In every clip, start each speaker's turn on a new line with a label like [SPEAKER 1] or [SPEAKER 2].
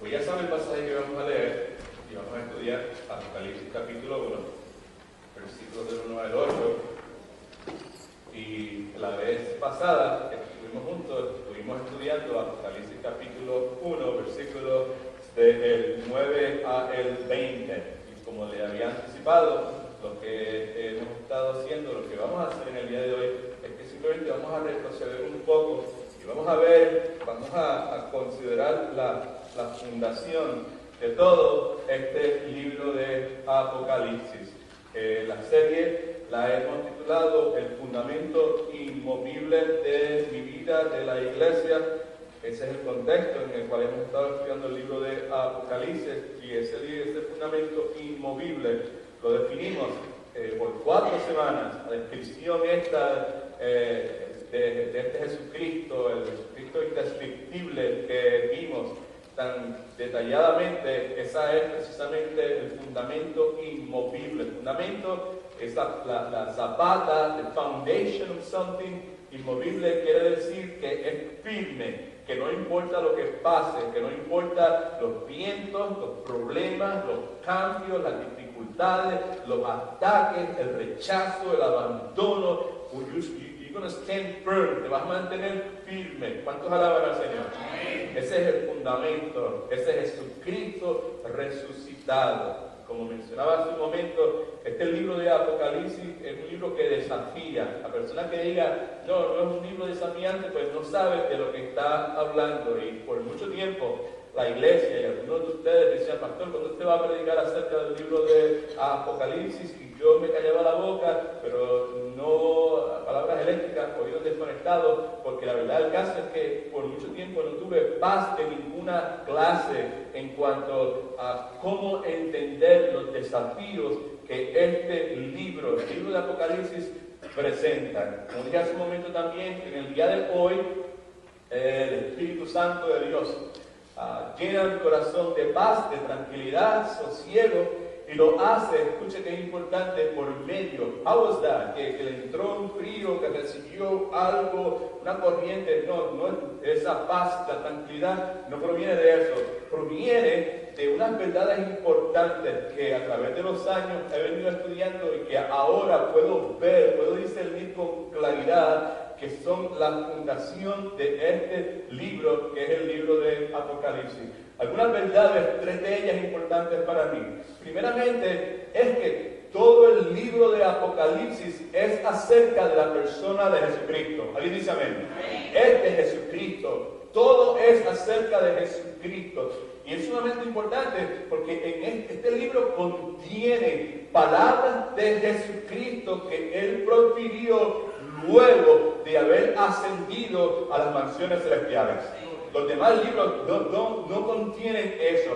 [SPEAKER 1] Pues ya saben el pasaje que vamos a leer y vamos a estudiar Apocalipsis capítulo 1, versículos del 1 al 8. Y la vez pasada que estuvimos juntos, estuvimos estudiando Apocalipsis capítulo 1, versículos del 9 al 20. Y como le había anticipado, lo que hemos estado haciendo, lo que vamos a hacer en el día de hoy, es que simplemente vamos a retroceder un poco y vamos a ver, vamos a considerar la fundación de todo este libro de Apocalipsis. La serie la hemos titulado El fundamento inmovible de mi vida, de la iglesia. Ese es el contexto en el cual hemos estado estudiando el libro de Apocalipsis, y ese fundamento inmovible lo definimos por 4 semanas. La descripción esta de este Jesucristo, el Jesucristo indescriptible que vimos tan detalladamente, esa es precisamente el fundamento inmovible. El fundamento es la zapata, the foundation of something. Inmovible quiere decir que es firme, que no importa lo que pase, que no importa los vientos, los problemas, los cambios, las dificultades, los ataques, el rechazo, el abandono. You're going to stand firm, te vas a mantener firme. ¿Cuántos alaban al Señor? Amén. Ese es el fundamento, ese es Jesucristo resucitado. Como mencionaba hace un momento, este libro de Apocalipsis es un libro que desafía. La persona que diga, no es un libro desafiante, pues no sabe de lo que está hablando. Y por mucho tiempo, la iglesia y algunos de ustedes decían, pastor, ¿cuándo usted va a predicar acerca del libro de Apocalipsis? Y yo me callaba la boca, pero no, palabras eléctricas, oídos desconectados, porque la verdad del caso es que por mucho tiempo no tuve paz de ninguna clase en cuanto a cómo entender los desafíos que este libro, el libro de Apocalipsis, presenta. Como dije hace un momento también, en el día de hoy, el Espíritu Santo de Dios llena mi corazón de paz, de tranquilidad, sosiego, y lo hace, escuche que es importante, por medio, how was that? Que le entró un frío, que recibió algo, una corriente. No, esa paz, la tranquilidad no proviene de eso, proviene de unas verdades importantes que a través de los años he venido estudiando y que ahora puedo ver, puedo discernir con claridad, que son la fundación de este libro, que es el libro de Apocalipsis. Algunas verdades, 3 de ellas importantes para mí. Primeramente, es que todo el libro de Apocalipsis es acerca de la persona de Jesucristo. ¿Alguien dice amén? Es de Jesucristo. Todo es acerca de Jesucristo. Y es sumamente importante porque en este libro contiene palabras de Jesucristo que Él profirió luego de haber ascendido a las mansiones celestiales. Los demás libros no contienen eso.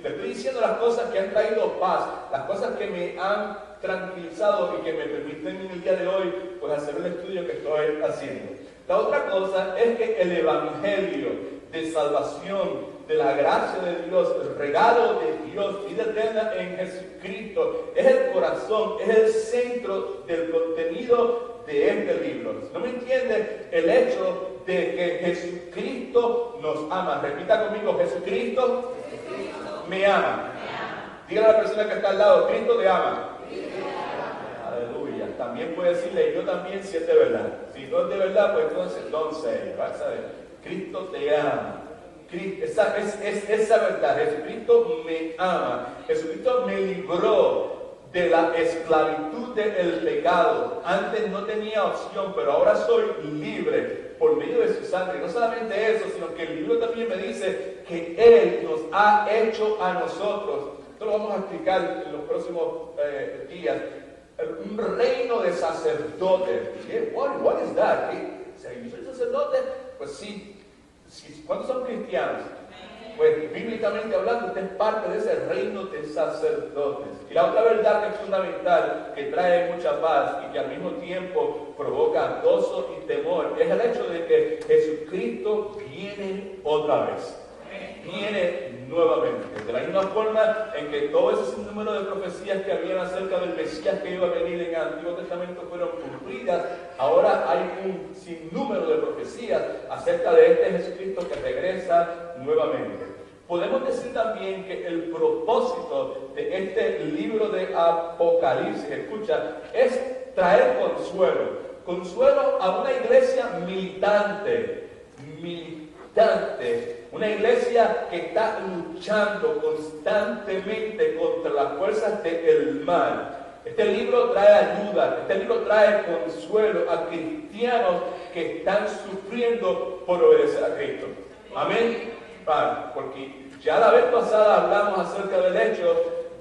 [SPEAKER 1] Le estoy diciendo las cosas que han traído paz, las cosas que me han tranquilizado y que me permiten en el día de hoy pues hacer el estudio que estoy haciendo. La otra cosa es que el evangelio de salvación, de la gracia de Dios, el regalo de Dios, vida eterna en Jesucristo, es el corazón, es el centro del contenido de este libro. ¿No me entiende el hecho de que Jesucristo nos ama? Repita conmigo, Jesucristo me ama. Dígale a la persona que está al lado, Cristo te ama. Aleluya. También puede decirle, yo también, si es de verdad. Si no es de verdad, pues entonces, don't say. Vas a ver, Cristo te ama. Esa es esa verdad. Jesucristo me ama. Jesucristo me libró de la esclavitud del pecado. Antes no tenía opción, pero ahora soy libre por medio de su sangre. No solamente eso, sino que el libro también me dice que Él nos ha hecho a nosotros. Esto lo vamos a explicar en los próximos días. Un reino de sacerdotes. What is that? ¿Yo soy sacerdote? Pues sí. ¿Cuántos son cristianos? Pues bíblicamente hablando, usted es parte de ese reino de sacerdotes. Y la otra verdad que es fundamental, que trae mucha paz y que al mismo tiempo provoca gozo y temor, es el hecho de que Jesucristo viene otra vez. Viene nuevamente. De la misma forma en que todo ese sinnúmero de profecías que habían acerca del Mesías que iba a venir en el Antiguo Testamento fueron cumplidas, ahora hay un sinnúmero de profecías acerca de este Jesucristo que regresa nuevamente. Podemos decir también que el propósito de este libro de Apocalipsis, escucha, es traer consuelo a una iglesia militante, una iglesia que está luchando constantemente contra las fuerzas del mal. Este libro trae ayuda, este libro trae consuelo a cristianos que están sufriendo por obedecer a Cristo. Amén. Porque ya la vez pasada hablamos acerca del hecho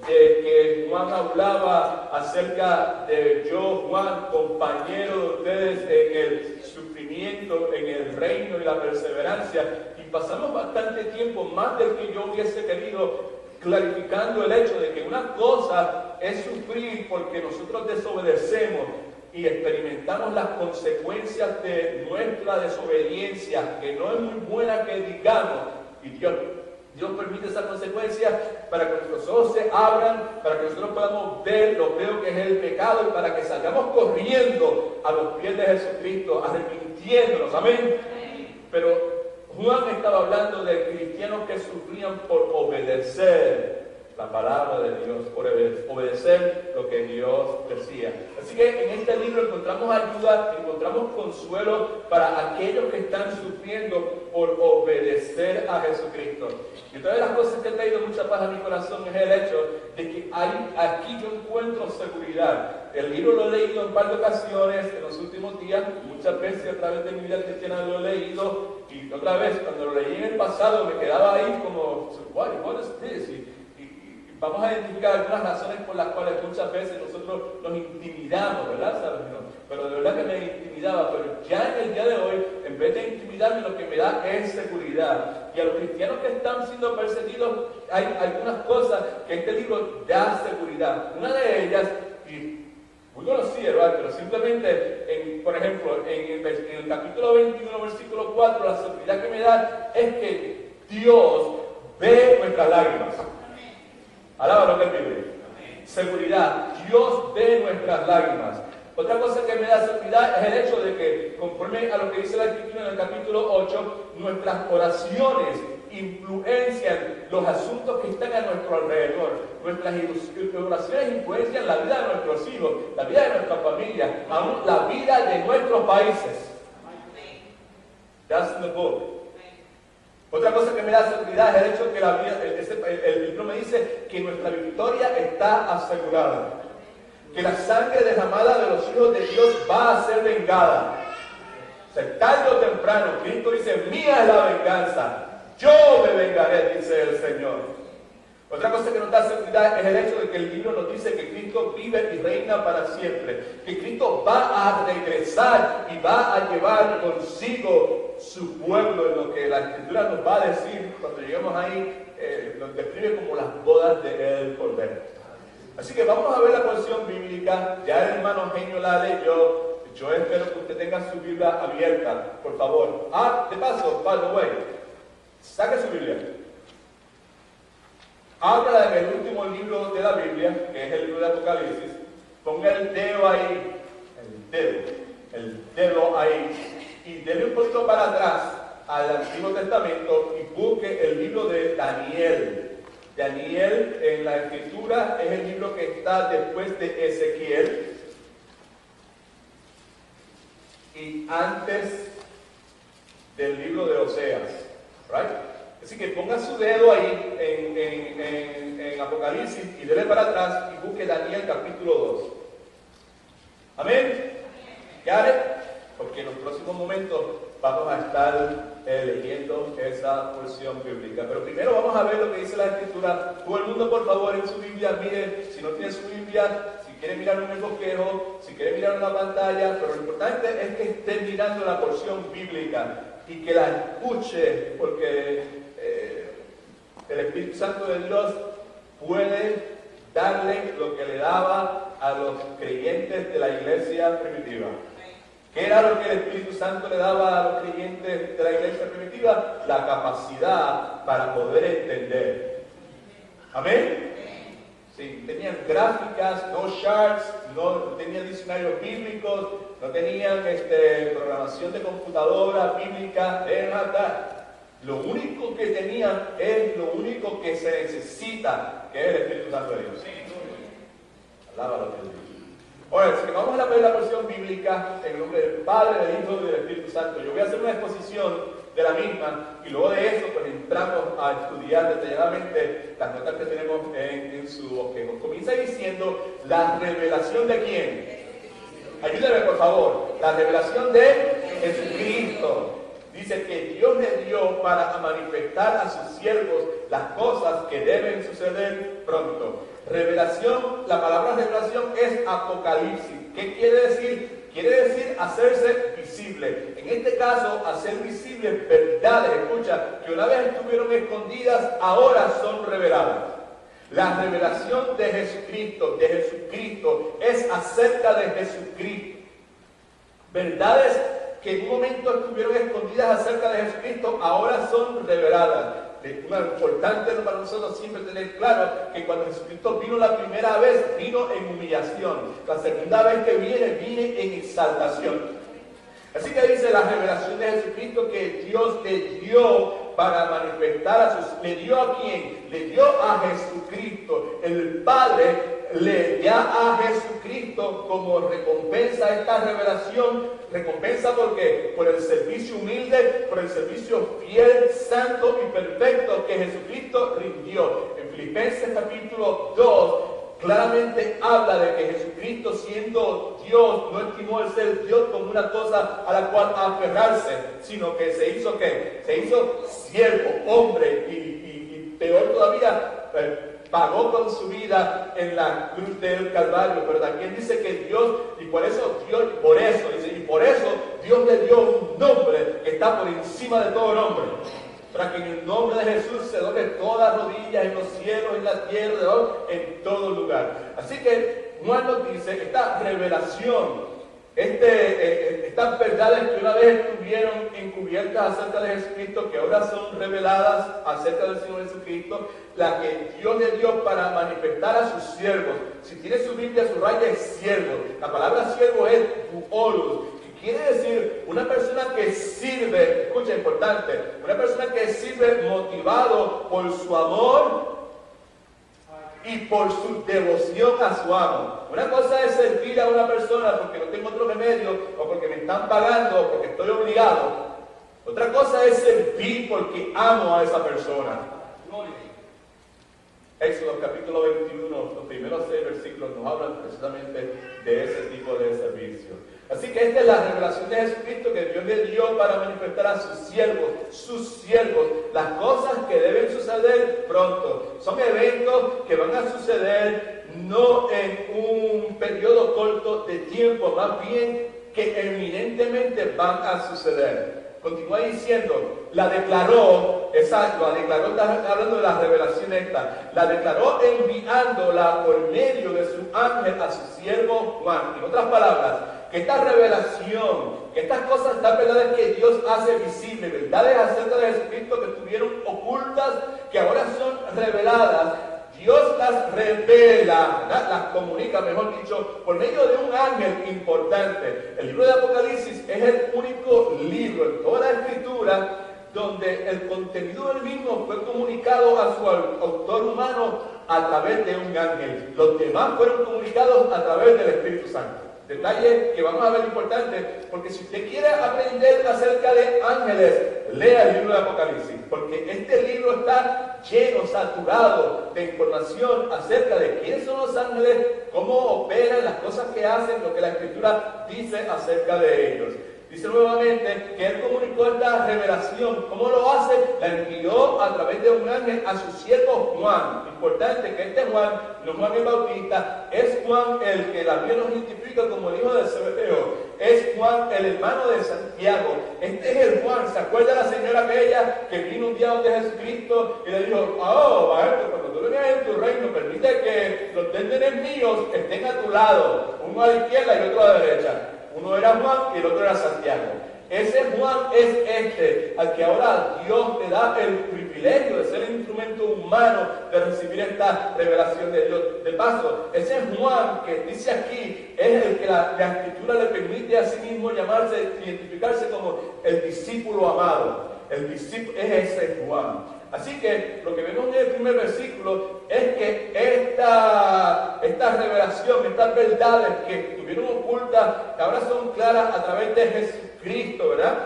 [SPEAKER 1] de que Juan hablaba acerca de yo, Juan, compañero de ustedes en el sufrimiento, en el reino y la perseverancia, y pasamos bastante tiempo, más del que yo hubiese querido, clarificando el hecho de que una cosa es sufrir porque nosotros desobedecemos y experimentamos las consecuencias de nuestra desobediencia, que no es muy buena que digamos, y Dios permite esa consecuencia para que nuestros ojos se abran, para que nosotros podamos ver lo feo que es el pecado y para que salgamos corriendo a los pies de Jesucristo, arrepintiéndonos. Amén. Pero Juan estaba hablando de cristianos que sufrían por obedecer la palabra de Dios, por obedecer lo que Dios decía. Así que en este libro encontramos ayuda, encontramos consuelo para aquellos que están sufriendo por obedecer a Jesucristo. Y otra de las cosas que ha traído mucha paz a mi corazón es el hecho de que aquí yo encuentro seguridad. El libro lo he leído en un par de ocasiones en los últimos días, muchas veces a través de mi vida cristiana lo he leído, y otra vez cuando lo leí en el pasado me quedaba ahí como, what is this? Y vamos a identificar algunas razones por las cuales muchas veces nosotros nos intimidamos, ¿verdad? ¿Sabes? No, pero de verdad que me intimidaba, pero ya en el día de hoy, en vez de intimidarme, lo que me da es seguridad. Y a los cristianos que están siendo perseguidos, hay algunas cosas que este libro da seguridad. Una de ellas, y muy conocida, ¿verdad? Pero simplemente, por ejemplo, en el capítulo 21, versículo 4, la seguridad que me da es que Dios ve nuestras lágrimas. Alaba lo que vive. Seguridad. Dios ve nuestras lágrimas. Otra cosa que me da seguridad es el hecho de que, conforme a lo que dice la Escritura en el capítulo 8, nuestras oraciones influencian los asuntos que están a nuestro alrededor. Nuestras oraciones influencian la vida de nuestros hijos, la vida de nuestra familia, aún la vida de nuestros países. That's the book. Otra cosa que me da seguridad es el hecho de que el libro me dice que nuestra victoria está asegurada. Que la sangre derramada de los hijos de Dios va a ser vengada. O sea, tarde o temprano, Cristo dice, mía es la venganza. Yo me vengaré, dice el Señor. Otra cosa que nos da seguridad es el hecho de que el libro nos dice que Cristo vive y reina para siempre. Que Cristo va a regresar y va a llevar consigo su pueblo, en lo que la Escritura nos va a decir cuando lleguemos ahí, nos describe como las bodas del Cordero. Así que vamos a ver la porción bíblica. Ya el hermano Genio la leyó. Yo espero que usted tenga su Biblia abierta, por favor. De paso, by the way, saque su Biblia. Habla del último libro de la Biblia, que es el libro de Apocalipsis. Ponga el dedo ahí, el dedo ahí, y dele un poquito para atrás al Antiguo Testamento y busque el libro de Daniel. Daniel en la Escritura es el libro que está después de Ezequiel y antes del libro de Oseas, right? Así que ponga su dedo ahí en Apocalipsis y dele para atrás y busque Daniel capítulo 2. Amén. ¿Got it? Porque en los próximos momentos vamos a estar leyendo esa porción bíblica. Pero primero vamos a ver lo que dice la Escritura. Todo el mundo, por favor, en su Biblia, mire, si no tiene su Biblia, si quiere mirar un bosquejo, si quiere mirar una pantalla, pero lo importante es que esté mirando la porción bíblica y que la escuche, porque el Espíritu Santo de Dios puede darle lo que le daba a los creyentes de la iglesia primitiva. ¿Qué era lo que el Espíritu Santo le daba a los creyentes de la iglesia primitiva? La capacidad para poder entender. ¿Amén? Sí, tenían gráficas, no charts, no tenían diccionarios bíblicos, no tenían programación de computadora bíblica, Lo único que tenían es lo único que se necesita, que es el Espíritu Santo de Dios. Alaba lo que Dios. Ahora, si vamos a ver la versión bíblica en el nombre del Padre, del Hijo y del Espíritu Santo, yo voy a hacer una exposición de la misma y luego de eso pues entramos a estudiar detalladamente las notas que tenemos en su bosquejo. Comienza diciendo la revelación de quién. Ayúdame por favor. La revelación de Jesucristo. Dice que Dios le dio para manifestar a sus siervos las cosas que deben suceder pronto. Revelación, la palabra revelación es apocalipsis. ¿Qué quiere decir? Quiere decir hacerse visible. En este caso, hacer visibles verdades, escucha, que una vez estuvieron escondidas, ahora son reveladas. La revelación de Jesucristo es acerca de Jesucristo. Verdades que en un momento estuvieron escondidas acerca de Jesucristo, ahora son reveladas. Es importante para nosotros siempre tener claro que cuando Jesucristo vino la primera vez, vino en humillación. La segunda vez que viene en exaltación. Así que dice la revelación de Jesucristo que Dios le dio para manifestar a sus... ¿Le dio a quién? Le dio a Jesucristo. El Padre le da a Jesucristo como recompensa esta revelación. Recompensa porque por el servicio humilde, por el servicio fiel, santo y perfecto que Jesucristo rindió. En Filipenses capítulo 2 claramente habla de que Jesucristo, siendo Dios, no estimó el ser Dios como una cosa a la cual aferrarse, sino que se hizo ¿qué? Se hizo siervo, hombre y peor todavía, pagó con su vida en la cruz del Calvario. Pero también dice que Dios, y por eso Dios le dio un nombre que está por encima de todo nombre, para que en el nombre de Jesús se doble todas rodillas en los cielos, en la tierra, en todo lugar. Así que Juan nos dice que esta revelación, estas verdades que una vez estuvieron encubiertas acerca de Jesucristo, que ahora son reveladas acerca del Señor Jesucristo, la que Dios le dio para manifestar a sus siervos. Si tiene su Biblia, su raya es siervo. La palabra siervo es doulos. Quiere decir una persona que sirve, escucha, importante, una persona que sirve motivado por su amor y por su devoción a su amo. Una cosa es servir a una persona porque no tengo otro remedio, o porque me están pagando, o porque estoy obligado. Otra cosa es servir porque amo a esa persona. Éxodo capítulo 21, los primeros 6 versículos nos hablan precisamente de ese tipo de servicio. Así que esta es la revelación de Jesucristo que Dios le dio para manifestar a sus siervos, las cosas que deben suceder pronto. Son eventos que van a suceder no en un periodo corto de tiempo, más bien que eminentemente van a suceder. Continúa diciendo, la declaró, está hablando de la revelación esta, la declaró enviándola por medio de su ángel a su siervo Juan. En otras palabras, que esta revelación, que estas cosas, estas verdades que Dios hace visibles, verdades acerca de Jesucristo que estuvieron ocultas, que ahora son reveladas, Dios las revela, ¿verdad? Las comunica, mejor dicho, por medio de un ángel importante. El libro de Apocalipsis es el único libro en toda la Escritura donde el contenido del mismo fue comunicado a su autor humano a través de un ángel. Los demás fueron comunicados a través del Espíritu Santo. Detalle que vamos a ver importante, porque si usted quiere aprender acerca de ángeles, lea el libro de Apocalipsis, porque este libro está lleno, saturado de información acerca de quiénes son los ángeles, cómo operan, las cosas que hacen, lo que la Escritura dice acerca de ellos. Dice nuevamente que Él comunicó esta revelación. ¿Cómo lo hace? La envió a través de un ángel a su siervo Juan. Importante que este Juan, no Juan el Bautista, es Juan el que la Biblia nos identifica como el hijo de Zebedeo. Es Juan el hermano de Santiago. Este es el Juan. ¿Se acuerda la señora aquella que vino un día donde Jesucristo y le dijo, maestro, cuando tú vengas en tu reino, permite que los nenes míos estén a tu lado, uno a la izquierda y otro a la derecha? Uno era Juan y el otro era Santiago. Ese Juan es este, al que ahora Dios le da el privilegio de ser el instrumento humano de recibir esta revelación de Dios. De paso, ese Juan que dice aquí es el que la Escritura le permite a sí mismo llamarse, identificarse como el discípulo amado. El discípulo es ese Juan. Así que lo que vemos en el primer versículo es que esta revelación, estas verdades que estuvieron ocultas, que ahora son claras a través de Jesucristo, ¿verdad?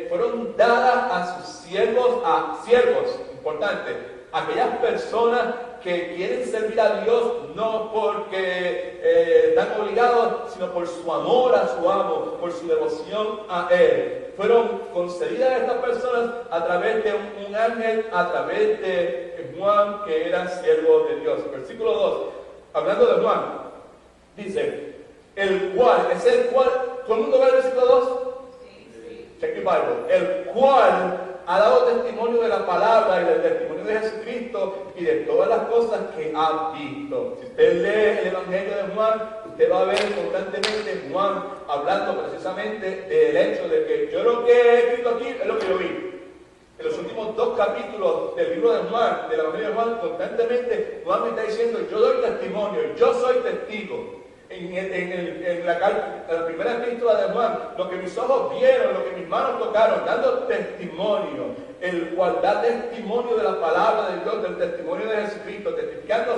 [SPEAKER 1] Fueron dadas a sus siervos, importante, aquellas personas que quieren servir a Dios no porque están obligados, sino por su amor a su amo, por su devoción a Él. Fueron concedidas a estas personas a través de un ángel, a través de Juan, que era siervo de Dios. Versículo 2, hablando de Juan, dice, el cual, ¿todo el mundo ve el versículo 2? Sí. Check your Bible. El cual ha dado testimonio de la palabra y del testimonio de Jesucristo y de todas las cosas que ha visto. Si usted lee el Evangelio de Juan, usted va a ver constantemente Juan hablando precisamente del hecho de que yo lo que he escrito aquí es lo que yo vi. En los últimos 2 capítulos del libro de Juan, del Evangelio de Juan, constantemente Juan me está diciendo, yo doy testimonio, yo soy testigo. En la primera epístola de Juan, lo que mis ojos vieron, lo que mis manos tocaron, dando testimonio, el cual da testimonio de la palabra de Dios, del testimonio de Jesucristo, testificando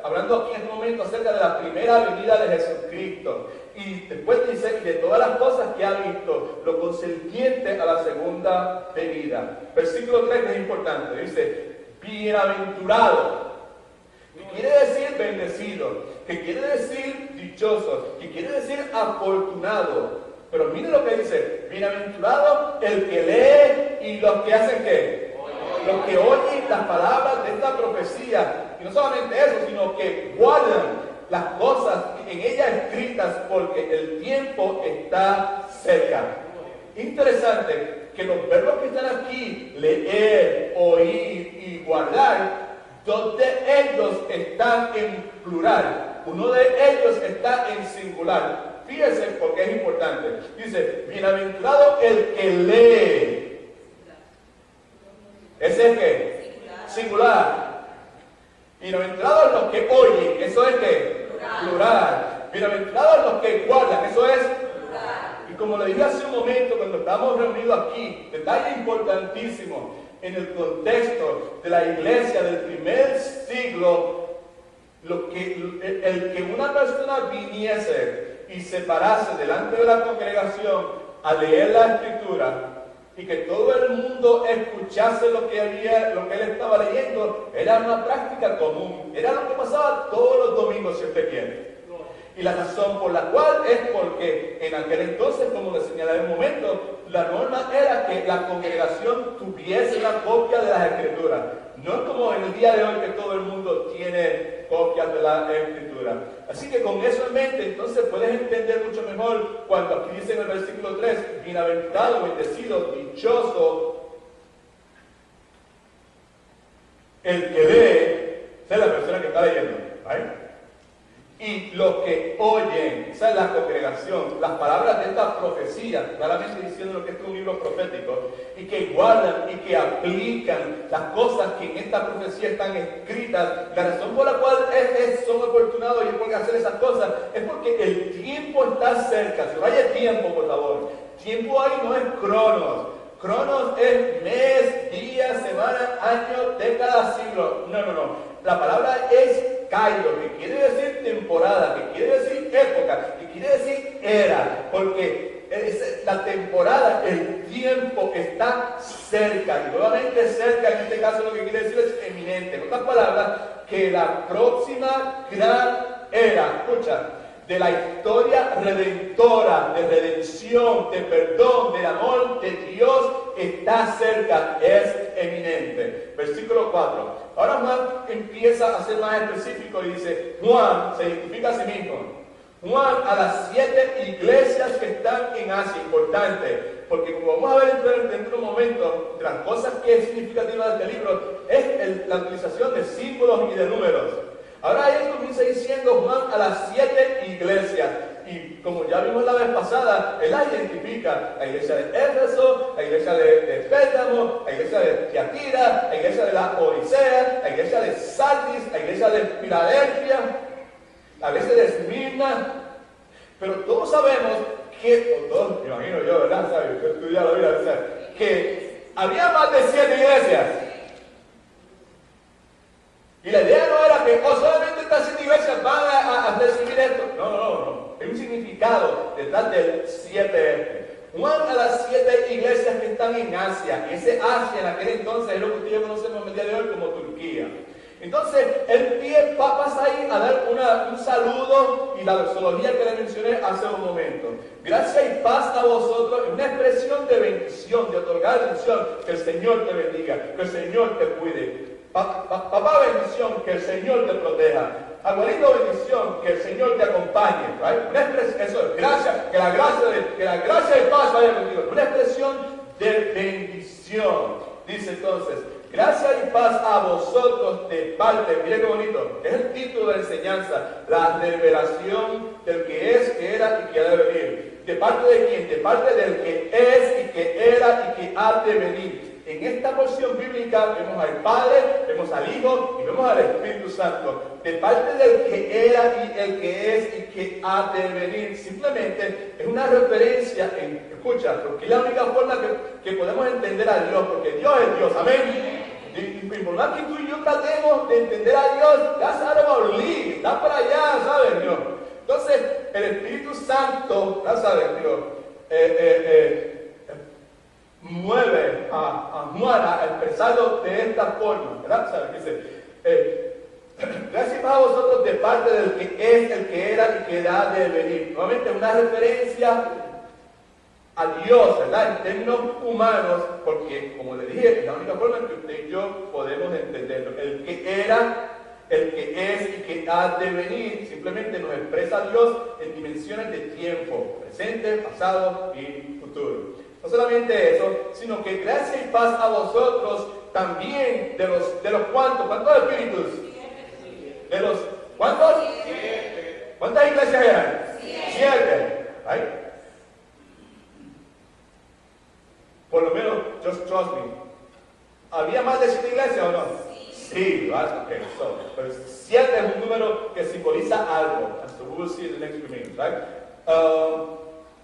[SPEAKER 1] hablando aquí en este momento acerca de la primera venida de Jesucristo. Y después dice, y de todas las cosas que ha visto, lo concerniente a la segunda venida. Versículo 3 es importante, dice, bienaventurado, que quiere decir bendecido, que quiere decir dichoso, que quiere decir afortunado. Pero mire lo que dice, bienaventurado el que lee y los que hacen ¿qué? Los que oyen las palabras de esta profecía. Y no solamente eso, sino que guardan las cosas en ella escritas, porque el tiempo está cerca. Interesante que los verbos que están aquí, leer, oír y guardar, 2 de ellos están en plural, uno de ellos está en singular. Fíjense porque es importante. Dice, bienaventurado el que lee. ¿Ese es qué? Singular. Bienaventurados los que oyen. ¿Eso es qué? Plural. Bienaventurados los que guardan. ¿Eso es? Plural. Y como le dije hace un momento cuando estábamos reunidos aquí, detalle importantísimo. En el contexto de la iglesia del primer siglo, el que una persona viniese y se parase delante de la congregación a leer la escritura y que todo el mundo escuchase lo que él estaba leyendo, era una práctica común, era lo que pasaba todos los domingos, si usted quiere. Y la razón por la cual es porque en aquel entonces, como le señalé en un momento, la norma era que la congregación tuviese una copia de las escrituras. No es como en el día de hoy que todo el mundo tiene copias de la escritura. Así que con eso en mente, entonces puedes entender mucho mejor cuando aquí dice en el versículo 3, bienaventurado, bendecido, dichoso, el que lee, esa es la persona que está leyendo, ¿right? Y los que oyen, esa es la congregación, las palabras de esta profecía, claramente diciendo lo que es un libro profético, y que guardan y que aplican las cosas que en esta profecía están escritas. La razón por la cual son afortunados y pueden hacer esas cosas es porque el tiempo está cerca. Subraya tiempo, por favor. Tiempo ahí no es cronos. Cronos es mes, día, semana, año, década, siglo. No. La palabra es kairos, que quiere decir temporada, que quiere decir época, que quiere decir era, porque la temporada, el tiempo está cerca, y nuevamente cerca en este caso lo que quiere decir es eminente. En otras palabras, que la próxima gran era, escucha, de la historia redentora, de redención, de perdón, de amor de Dios, está cerca, es eminente. Versículo 4. Ahora Juan empieza a ser más específico y dice, Juan se identifica a sí mismo. Juan a las 7 iglesias que están en Asia, importante, porque como vamos a ver dentro de un momento, de las cosas que es significativa de este libro, es la utilización de símbolos y de números. Ahora él comienza diciendo Juan a las 7 iglesias, y como ya vimos la vez pasada, él las identifica: la iglesia de Éfeso, la iglesia de Pérgamo, la iglesia de Tiatira, la iglesia de la Odisea, la iglesia de Sardis, la iglesia de Filadelfia, la iglesia de Esmirna. Pero todos sabemos que, o todos, me imagino yo, ¿verdad? ¿Sabes? Yo he estudiado la Biblia, que había más de 7 iglesias. Y la idea no era que solamente estas 7 iglesias van a recibir esto. No. Hay un significado detrás del 7. Una de las 7 iglesias que están en Asia, y ese Asia en aquel entonces es lo que ustedes conocemos en el día de hoy como Turquía. Entonces, él pasa ahí a dar un saludo y la doxología que le mencioné hace un momento. Gracia y paz a vosotros, una expresión de bendición, de otorgar bendición, que el Señor te bendiga, que el Señor te cuide. Papá, bendición, que el Señor te proteja. Abuelito, bendición, que el Señor te acompañe. Right? Una expresión, eso es, gracia, que la gracia y paz vaya contigo. Una expresión de bendición. Dice entonces, gracia y paz a vosotros de parte, mire qué bonito, es el título de la enseñanza, la revelación del que es, que era y que ha de venir. ¿De parte de quién? De parte del que es y que era y que ha de venir. En esta porción bíblica vemos al Padre, vemos al Hijo y vemos al Espíritu Santo. De parte del que era y el que es y que ha de venir. Simplemente es una referencia, escucha, porque es la única forma que podemos entender a Dios, porque Dios es Dios, amén. Y por más que tú y yo tratemos de entender a Dios, ya sabemos, está para allá, ¿sabes Dios? Entonces, el Espíritu Santo, ya sabes Dios, mueve a Juan a expresarlo de esta forma, ¿verdad? ¿Sabes? Dice, gracias a vosotros de parte del que es, el que era y que ha de venir. Nuevamente una referencia a Dios, ¿verdad? En términos humanos, porque como le dije, es la única forma en que usted y yo podemos entenderlo. El que era, el que es y que ha de venir, simplemente nos expresa a Dios en dimensiones de tiempo, presente, pasado y futuro. No solamente eso, sino que gracia y paz a vosotros también de los ¿cuántos espíritus? De los ¿cuántos? 7. ¿Cuántas iglesias eran? 7. ¿Right? Por lo menos, just trust me. ¿Había más de 7 iglesias o no? Sí, right? Okay, pero 7 es un número que simboliza algo. As we will see in the next few minutes, right?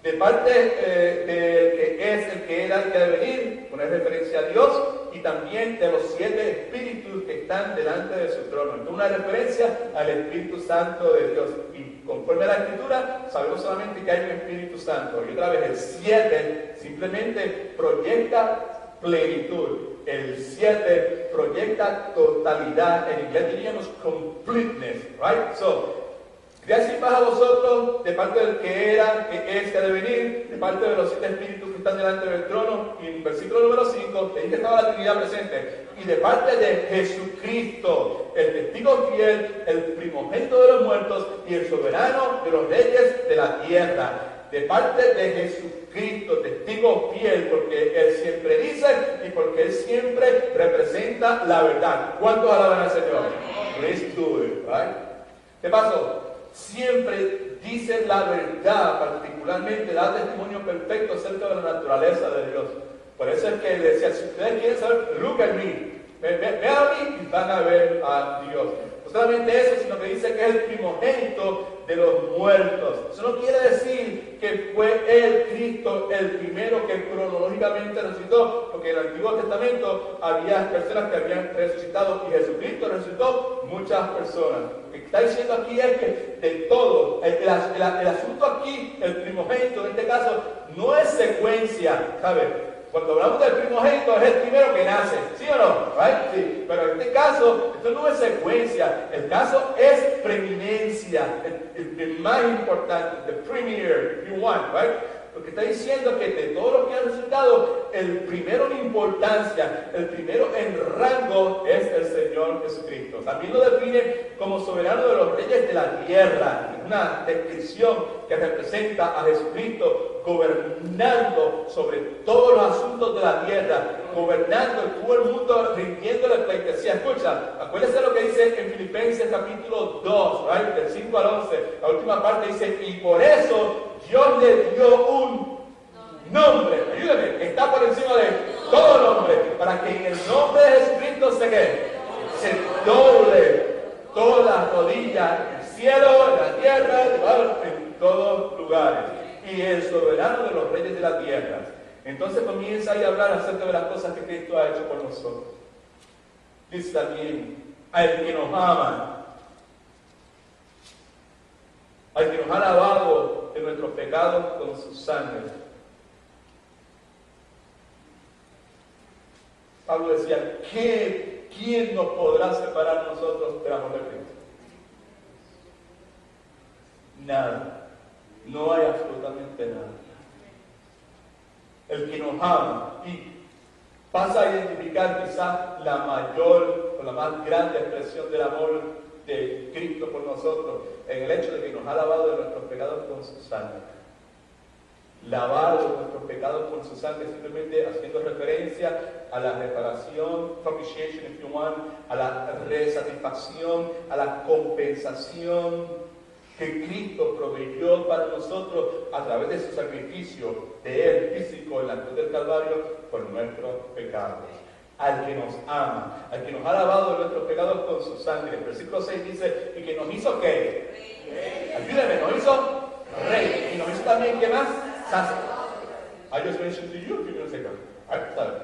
[SPEAKER 1] De parte del que es, el que era, el que ha de venir, una referencia a Dios, y también de los 7 espíritus que están delante de su trono. Entonces, una referencia al Espíritu Santo de Dios. Y conforme a la Escritura, sabemos solamente que hay un Espíritu Santo. Y otra vez, el 7 simplemente proyecta plenitud. El 7 proyecta totalidad. En inglés diríamos completeness, right? So, gracias y paz a vosotros, de parte del que era, que es, que ha de venir, de parte de los 7 espíritus que están delante del trono, y en el versículo número 5, te dije que estaba la Trinidad presente, y de parte de Jesucristo, el testigo fiel, el primogénito de los muertos, y el soberano de los reyes de la tierra. De parte de Jesucristo, testigo fiel, porque Él siempre dice, y porque Él siempre representa la verdad. ¿Cuántos alaban al Señor? Let's do it, right? ¿Qué pasó? Siempre dice la verdad, particularmente da testimonio perfecto acerca de la naturaleza de Dios. Por eso es que le decía, si ustedes quieren saber, look at me, vean a mí y van a ver a Dios. No solamente eso, sino que dice que es el primogénito de los muertos. Eso no quiere decir que fue el Cristo el primero que cronológicamente resucitó, porque en el Antiguo Testamento había personas que habían resucitado y Jesucristo resucitó muchas personas. Lo que está diciendo aquí es que de todo, el asunto aquí, el primogénito en este caso, no es secuencia, ¿sabes? Cuando hablamos del primogénito es el primero que nace, ¿sí o no? Right? Sí. Pero en este caso, esto no es secuencia, el caso es preeminencia, el más importante, the premier, if you want, right? Lo que está diciendo es que de todos los que han resucitado, el primero en importancia, el primero en rango es el Señor Jesucristo. También lo define como soberano de los reyes de la tierra. Es una descripción que representa a Jesucristo gobernando sobre todos los asuntos de la tierra, gobernando todo el mundo, rindiéndole pleitesía. Escucha, acuérdense lo que dice en Filipenses capítulo 2, right? Del 5 al 11. La última parte dice, y por eso Dios le dio un nombre, ayúdame, que está por encima de todo nombre, para que en el nombre de Jesucristo se doble todas las rodillas en el cielo, en la tierra, en todos lugares. Y el soberano de los reyes de la tierra. Entonces comienza ahí a hablar acerca de las cosas que Cristo ha hecho por nosotros. Dice también, al que nos ama, al que nos ha lavado de nuestros pecados con su sangre. Pablo decía, ¿quién nos podrá separar nosotros del amor de Cristo? Nada. No hay absolutamente nada. El que nos ama y pasa a identificar quizás la mayor o la más grande expresión del amor de Cristo por nosotros en el hecho de que nos ha lavado de nuestros pecados con su sangre. Lavar de nuestros pecados con su sangre, simplemente haciendo referencia a la reparación, propitiation if you want, a la resatisfacción, a la compensación que Cristo proveyó para nosotros a través de su sacrificio de Él físico en la cruz del Calvario por nuestros pecados. Al que nos ama, al que nos ha lavado de nuestros pecados con su sangre. El versículo 6 dice, ¿y que nos hizo qué? Ayúdeme, nos hizo rey. Y nos hizo también, ¿qué más? I just mentioned to you a few minutes ago.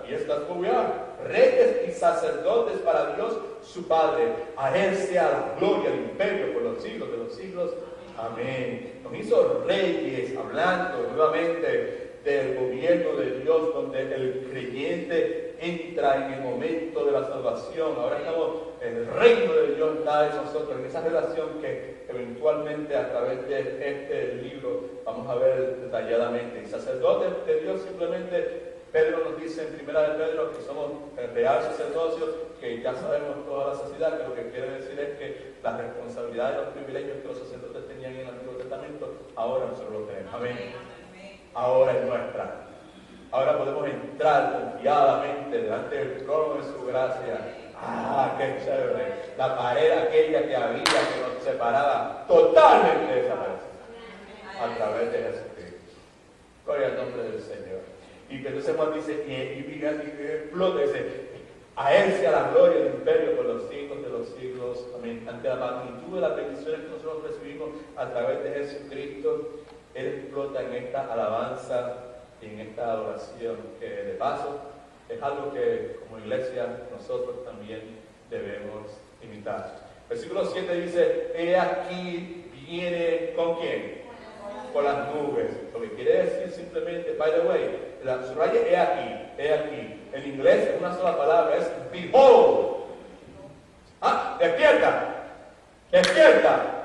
[SPEAKER 1] Yes, that's what we are. Reyes y sacerdotes para Dios su Padre. A Él sea la gloria, el imperio por los siglos de los siglos. Amén. Nos hizo reyes, hablando nuevamente del gobierno de Dios, donde el creyente entra en el momento de la salvación. Ahora estamos, el reino de Dios está en nosotros, en esa relación que eventualmente a través de este libro vamos a ver detalladamente. Y sacerdotes de Dios, simplemente Pedro nos dice en primera de Pedro que somos el real sacerdocio, que ya sabemos toda la sociedad, que lo que quiere decir es que las responsabilidades y los privilegios que los sacerdotes tenían en el Antiguo Testamento, ahora nosotros los tenemos. Amén. Ahora es nuestra. Ahora podemos entrar confiadamente delante del trono de su gracia. ¡Ah, qué chévere! La pared aquella que había, que nos separaba, totalmente desapareció a través de Jesucristo. Gloria al nombre del Señor. Y entonces Juan dice, y explota, dice, a Él sea la gloria del imperio por los siglos de los siglos. Amén. Ante la magnitud de las bendiciones que nosotros recibimos a través de Jesucristo, Él explota en esta alabanza y en esta adoración, que de paso es algo que como iglesia nosotros también debemos imitar. Versículo 7 dice, he aquí viene ¿con quién? Con las nubes. Lo que quiere decir simplemente, by the way, la subraya he aquí, he aquí. En inglés es una sola palabra, es behold. Ah, despierta, despierta,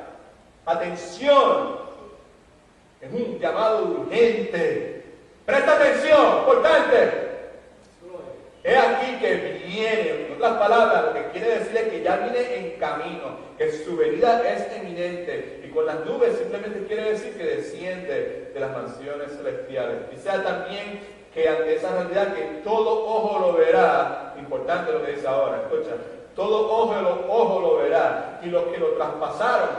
[SPEAKER 1] atención. Es un llamado urgente. Presta atención, importante. He aquí que viene. En otras palabras, lo que quiere decir es que ya viene en camino, que su venida es eminente. Y con las nubes simplemente quiere decir que desciende de las mansiones celestiales. Dice también que ante esa realidad que todo ojo lo verá. Importante lo que dice ahora, escucha. Todo ojo lo verá. Y los que lo traspasaron,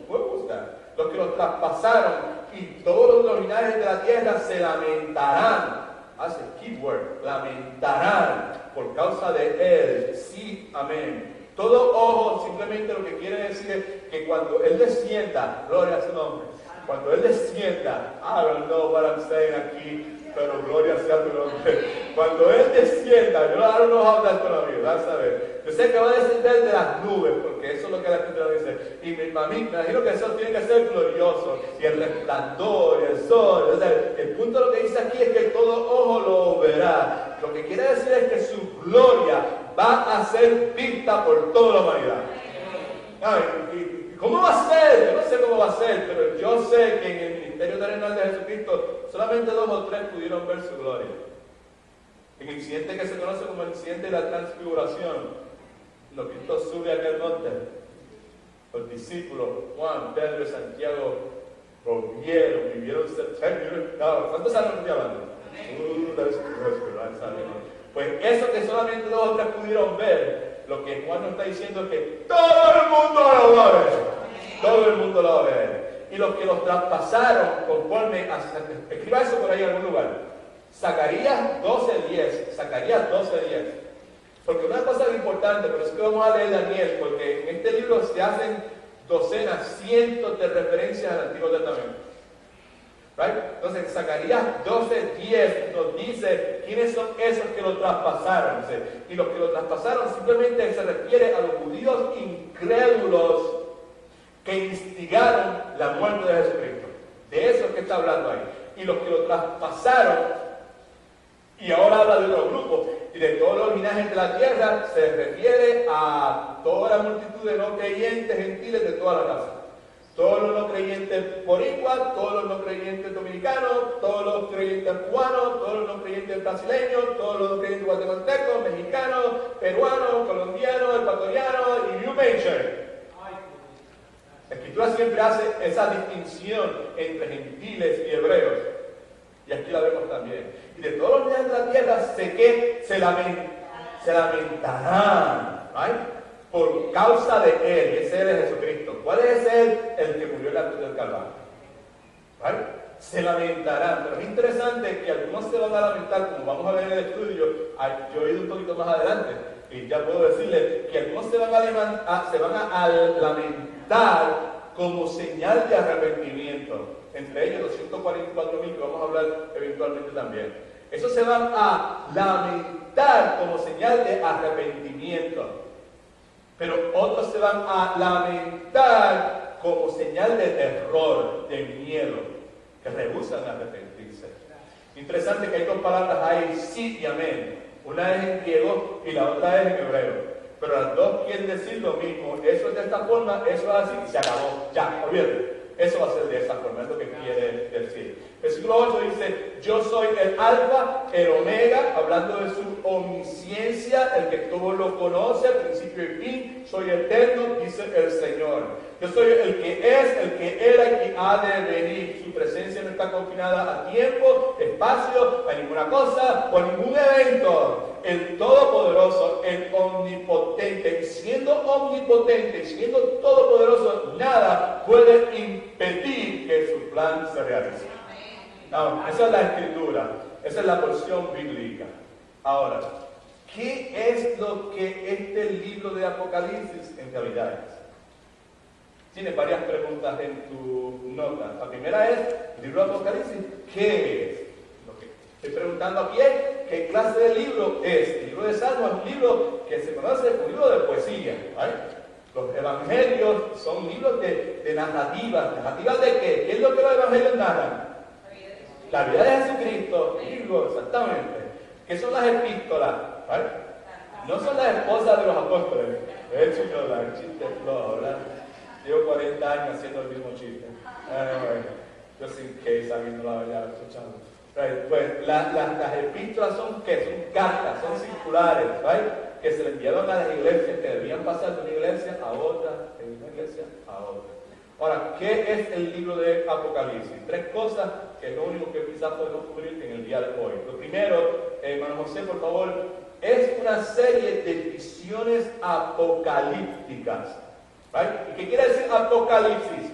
[SPEAKER 1] me gusta. Los que lo traspasaron y todos los linajes de la tierra se lamentarán. Hace keyword, lamentarán por causa de Él. Sí, amén. Todo ojo simplemente lo que quiere decir es que cuando Él descienda, gloria a su nombre, cuando Él descienda, I don't know what I'm saying aquí, pero gloria sea tu nombre. Cuando Él descienda, yo ahora no voy a hablar todavía, vas a ver. Yo sé que va a descender de las nubes, porque eso es lo que la Escritura dice. Y me imagino que eso tiene que ser glorioso. Y el resplandor, y el sol. O sea, el punto de lo que dice aquí es que todo ojo lo verá. Lo que quiere decir es que su gloria va a ser vista por toda la humanidad. Ay, ¿cómo va a ser? Yo no sé cómo va a ser, pero yo sé que en el ministerio terrenal de Jesucristo solamente 2 o 3 pudieron ver su gloria. En el incidente que se conoce como el incidente de la transfiguración, cuando Cristo sube a aquel monte, los discípulos, Juan, Pedro y Santiago, lo vivieron cerca. ¿Cuántos años estoy hablando? Pues eso que solamente 2 o 3 pudieron ver, lo que Juan nos está diciendo es que todo el mundo lo va a ver. Todo el mundo lo va a ver. Y los que los traspasaron conforme a... Escriba eso por ahí en algún lugar. Zacarías 12:10. Zacarías 12:10. Porque una cosa importante, por eso que vamos a leer Daniel, porque en este libro se hacen docenas, cientos de referencias al Antiguo Testamento. Right? Entonces, Zacarías 12:10 nos dice quiénes son esos que lo traspasaron. Dice, y los que lo traspasaron simplemente se refiere a los judíos incrédulos que instigaron la muerte de Jesucristo. De eso es que está hablando ahí. Y los que lo traspasaron, y ahora habla de otro grupo, y de todos los linajes de la tierra, se refiere a toda la multitud de no creyentes gentiles de toda la casa. Todos los no creyentes boricuas, todos los no creyentes dominicanos, todos los creyentes cubanos, todos los no creyentes brasileños, todos los no creyentes guatemaltecos, mexicanos, peruanos, colombianos, ecuatorianos, y you mention. La Escritura siempre hace esa distinción entre gentiles y hebreos. Y aquí la vemos también. Y de todos los días de la tierra se lamentarán, ¿right? Por causa de Él, y ese Él es Jesucristo. ¿Cuál es Él? El que murió en la cruz del Calvario. ¿Right? Se lamentarán. Pero es interesante que algunos se van a lamentar, como vamos a ver en el estudio. Yo he ido un poquito más adelante, y ya puedo decirles que algunos se van a lamentar como señal de arrepentimiento. Entre ellos los 144,000 que vamos a hablar eventualmente también. Esos se van a lamentar como señal de arrepentimiento. Pero otros se van a lamentar como señal de terror, de miedo, que rehúsan arrepentirse. Interesante que hay dos palabras ahí, sí y amén. Una es en griego y la otra es en hebreo. Pero las dos quieren decir lo mismo. Eso es de esta forma, eso es así y se acabó. Ya, olvídate. Eso va a ser de esa forma, es lo que quiere decir. Versículo 8 dice, yo soy el alfa, el omega, hablando de su omnisciencia, el que todo lo conoce, principio y fin, soy eterno, dice el Señor. Yo soy el que es, el que era y que ha de venir. Su presencia no está confinada a tiempo, espacio, a ninguna cosa o a ningún evento. El Todopoderoso, el Omnipotente, y siendo omnipotente, y siendo todopoderoso, nada puede impedir que su plan se realice. No, esa es la Escritura, esa es la porción bíblica. Ahora, ¿qué es lo que este libro de Apocalipsis en realidad es? Tienes varias preguntas en tu nota. La primera es, el libro de Apocalipsis, ¿qué es? Lo que estoy preguntando aquí es, ¿qué clase de libro es? El libro de Salmos es un libro que se conoce como un libro de poesía, ¿vale? Los evangelios son libros de narrativas. ¿Narrativas de qué? ¿Qué es lo que los evangelios narran? La vida de Jesucristo, digo, exactamente. ¿Qué son las epístolas? ¿Vale? No son las esposas de los apóstoles. El chiste flojo, ¿verdad? Llevo 40 años haciendo el mismo chiste. Yo sin que sabiendo la verdad, escuchando. Pues las epístolas son ¿qué? Son cartas, son circulares, ¿right? Que se le enviaron a las iglesias, que debían pasar de una iglesia a otra, de una iglesia a otra. Ahora, ¿qué es el libro de Apocalipsis? Tres cosas que es lo único que quizás podemos cubrir en el día de hoy. Lo primero, hermano José, por favor, es una serie de visiones apocalípticas. ¿Right? ¿Y qué quiere decir Apocalipsis?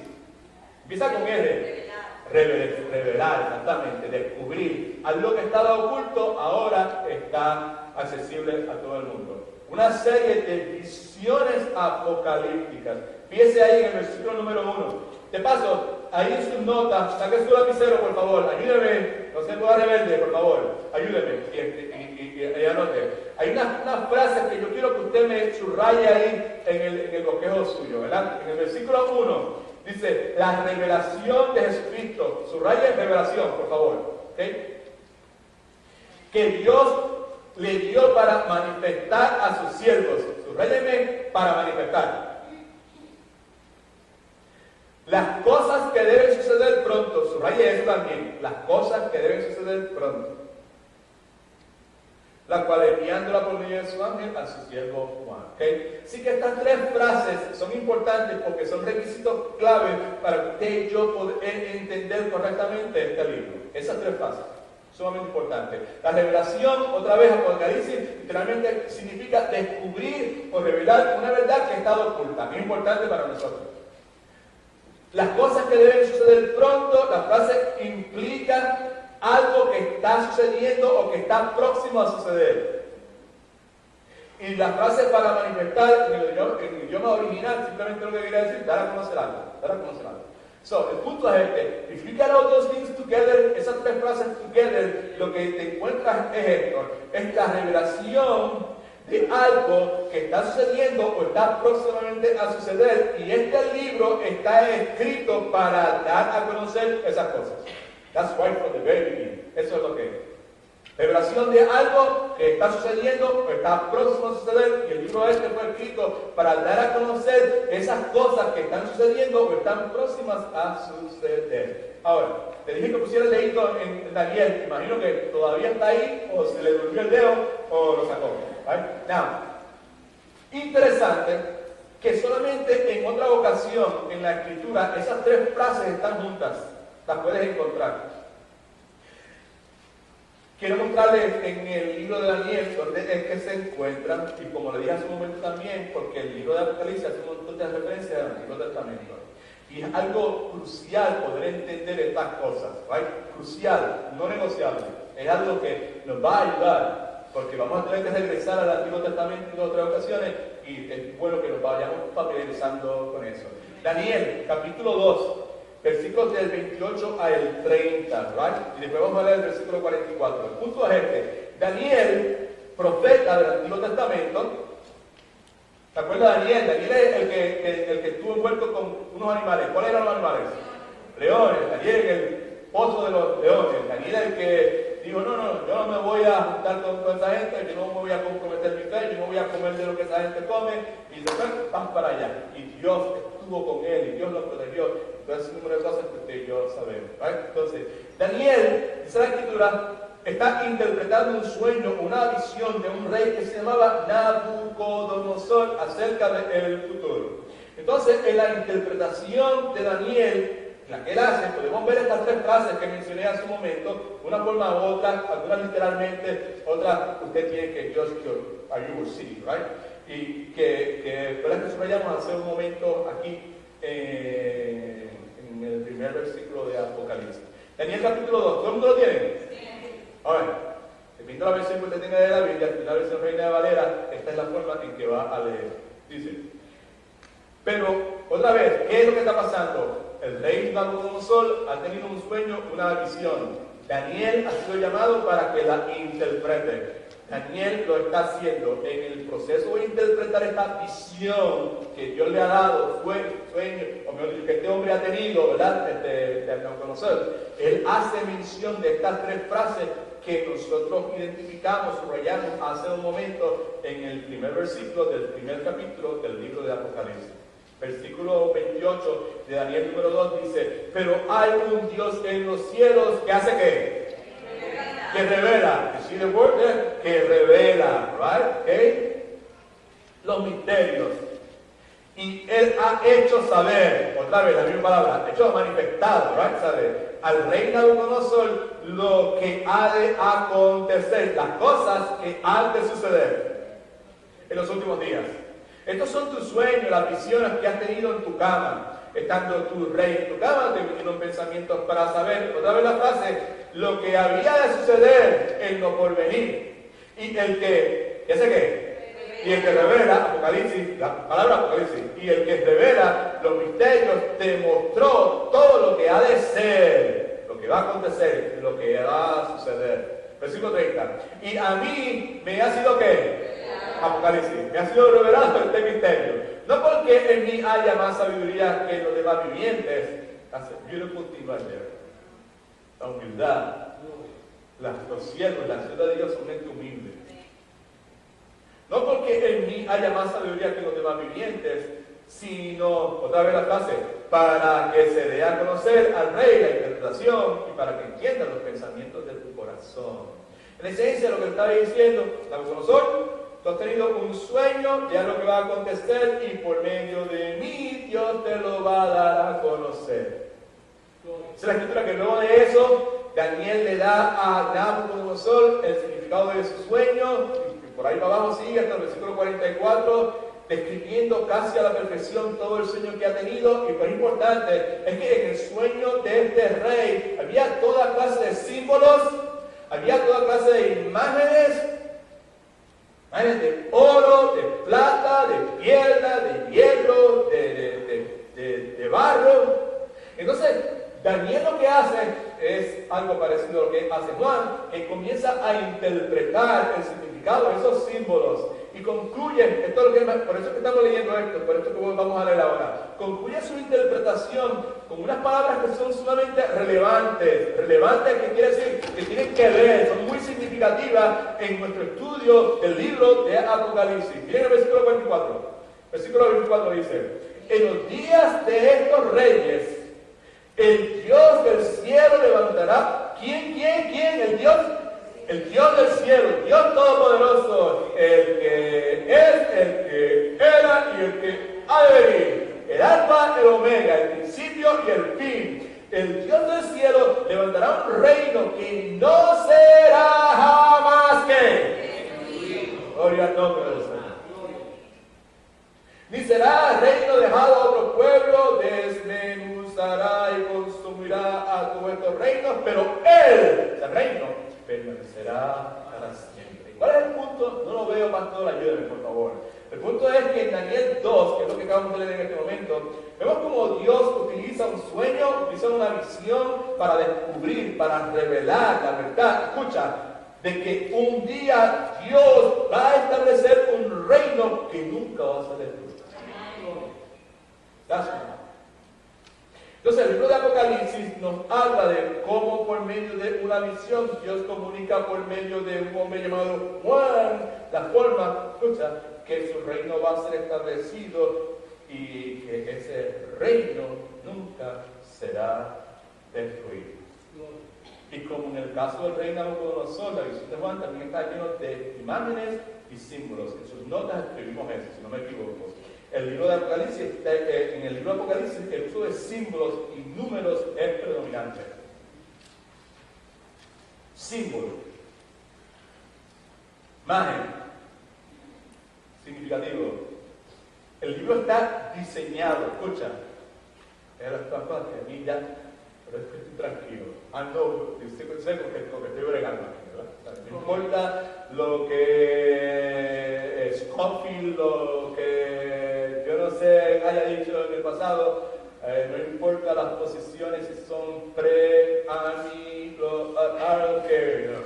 [SPEAKER 1] Empieza con R. Revelar, exactamente, descubrir. Algo que estaba oculto ahora está accesible a todo el mundo. Una serie de visiones apocalípticas. Fíjese ahí en el versículo número 1. De paso, ahí en sus notas, saque su lapicero, por favor, ayúdeme, no se pueda rebelde, por favor, ayúdeme y anote. Hay unas frases que yo quiero que usted me subraye ahí en el bosquejo suyo, ¿verdad? En el versículo 1 dice, la revelación de Jesucristo, subraya revelación, por favor, ¿ok? Que Dios le dio para manifestar a sus siervos, subrayeme para manifestar. Las cosas que deben suceder pronto, subraye eso también, las cosas que deben suceder pronto. La cual enviándola por medio de su ángel a su siervo Juan. ¿Okay? Así que estas tres frases son importantes porque son requisitos clave para que usted y yo poder entender correctamente este libro. Esas tres frases, sumamente importantes. La revelación, otra vez, Apocalipsis, literalmente significa descubrir o revelar una verdad que ha estado oculta. Es importante para nosotros. Las cosas que deben suceder pronto, la frase implica algo que está sucediendo o que está próximo a suceder. Y la frase para manifestar en el idioma original simplemente lo que quiere decir dar a conocer algo. So, el punto es este: if you get all those things together, esas tres frases together, lo que te encuentras es esto: es la revelación de algo que está sucediendo o está próximamente a suceder, y este libro está escrito para dar a conocer esas cosas. That's why from the very beginning. Eso es lo que es. Revelación de algo que está sucediendo o está próximo a suceder, y el libro este fue escrito para dar a conocer esas cosas que están sucediendo o están próximas a suceder. Ahora, te dije que pusiera el dedito en Daniel. Imagino que todavía está ahí, o se le durmió el dedo, o lo sacó. Right? Now, interesante que solamente en otra ocasión en la escritura esas tres frases están juntas. Las puedes encontrar. Quiero mostrarles en el libro de Daniel donde es que se encuentran, y como le dije hace un momento también, porque el libro de Apocalipsis hace un montón de referencias al Antiguo Testamento. Y es algo crucial poder entender estas cosas, ¿right? Crucial, no negociable. Es algo que nos va a ayudar, porque vamos a tener que regresar al Antiguo Testamento en otras ocasiones, y es bueno que nos vayamos familiarizando con eso. Daniel, capítulo 2. Versículos del 28 al 30, right? Y después vamos a leer el versículo 44. El punto es este: Daniel, profeta del Antiguo Testamento. ¿Te acuerdas de Daniel? Daniel es el que estuvo envuelto con unos animales. ¿Cuáles eran los animales? Leones. Daniel es el pozo de los leones. Daniel es el que dijo: no, yo no me voy a juntar con esa gente, yo no me voy a comprometer mi fe, yo no voy a comer de lo que esa gente come, y después vas para allá. Y Dios estuvo con él, y Dios lo protegió. Entonces, un número de cosas que usted y yo sabemos, ¿right? Entonces, Daniel, dice la escritura, está interpretando un sueño, una visión de un rey que se llamaba Nabucodonosor acerca del futuro. Entonces, en la interpretación de Daniel, la que él hace, podemos ver estas tres frases que mencioné hace un momento, una forma u otra, algunas literalmente, otras usted tiene que just you will see, right? Y que fue la que subrayamos hace un momento aquí en el primer versículo de Apocalipsis. Daniel capítulo 2, ¿todo el mundo lo tiene? Sí. Ahora, dependiendo de la versión que usted tenga de la Biblia, la versión Reina de Valera, esta es la forma en que va a leer. Dice: pero, otra vez, ¿qué es lo que está pasando? El rey Nabucodonosor ha tenido un sueño, una visión. Daniel ha sido llamado para que la interprete. Daniel lo está haciendo en el proceso de interpretar esta visión que Dios le ha dado, sueño, o mejor dicho, que este hombre ha tenido, ¿verdad? De Nabucodonosor. Él hace mención de estas tres frases que nosotros identificamos, subrayamos hace un momento en el primer versículo del primer capítulo del libro de Apocalipsis. Versículo 28 de Daniel número 2 dice: pero hay un Dios en los cielos que hace ¿qué? Que revela. You see the word there? Que revela, right? Okay? Los misterios. Y Él ha hecho saber, otra vez la misma palabra, hecho manifestado, right? Saber al rey Nabucodonosor lo que ha de acontecer, las cosas que han de suceder en los últimos días. Estos son tus sueños, las visiones que has tenido en tu cama. Estando tu rey en tu cama, te vinieron pensamientos para saber, otra vez la frase, lo que había de suceder en lo porvenir. Y el que, ¿qué sé qué? Y el que revela, Apocalipsis, la palabra Apocalipsis, y el que revela los misterios, te mostró todo lo que ha de ser, lo que va a acontecer, lo que va a suceder. Versículo 30. Y a mí me ha sido ¿qué? Apocalipsis, me ha sido revelado este misterio. No porque en mí haya más sabiduría que en los demás vivientes. That's a beautiful thing right there. La humildad. Los siervos, la ciudad de Dios son gente humilde. No porque en mí haya más sabiduría que en los demás vivientes, sino, otra vez la frase, para que se dé a conocer al rey la interpretación y para que entienda los pensamientos de tu corazón. En esencia, lo que estaba diciendo Nabucodonosor: tú has tenido un sueño, ya lo que va a acontecer, y por medio de mí Dios te lo va a dar a conocer. Es la escritura que luego de eso, Daniel le da a Nabucodonosor el significado de su sueño, y por ahí para abajo sigue hasta el versículo 44, describiendo casi a la perfección todo el sueño que ha tenido. Y lo importante es que en el sueño de este rey había toda clase de símbolos, había toda clase de imágenes de oro, de plata, de piedra, de hierro, de barro. Entonces, Daniel lo que hace es algo parecido a lo que hace Juan, que comienza a interpretar el significado de esos símbolos y concluye, esto es lo que, por eso es que estamos leyendo esto, por esto que vamos a leer ahora, concluye su interpretación con unas palabras que son sumamente relevantes, que quiere decir que tienen que ver, son muy significativas en nuestro estudio del libro de Apocalipsis. Miren el versículo 24. Versículo 24 dice: en los días de estos reyes, el Dios del cielo levantará. ¿Quién? El Dios del cielo, el Dios todopoderoso, el que es, el que era y el que ha de venir, el alfa, el omega, el principio y el fin. El Dios del cielo levantará un reino que no será jamás que. Gloria al nombre del Señor. Ni será reino dejado a otro pueblo, desmenuzará y consumirá a todos estos reinos, pero Él, el reino, permanecerá para siempre. ¿Cuál es el punto? No lo veo, pastor, ayúdeme, por favor. El punto es que en Daniel 2, que es lo que acabamos de leer en este momento, vemos como Dios utiliza un sueño, utiliza una visión para descubrir, para revelar la verdad. Escucha, de que un día Dios va a establecer un reino que nunca va a ser destruido. Entonces el libro de Apocalipsis nos habla de cómo por medio de una visión Dios comunica por medio de un hombre llamado Juan la forma, escucha, que su reino va a ser establecido y que ese reino nunca será destruido. Y como en el caso del rey Nabucodonosor, la visión de Juan también está lleno de imágenes y símbolos. En sus notas escribimos eso, si no me equivoco. El libro de Apocalipsis, en el libro de Apocalipsis, el uso de símbolos y números es predominante. Símbolo, imagen, significativo. El libro está diseñado, escucha, es las cosas que a mí ya, pero es que estoy tranquilo. Ando, sé con que estoy bregando aquí, ¿verdad? No importa lo que Scofield, lo que yo no sé haya dicho en el pasado, no importa las posiciones si son pre-army, I don't care, no.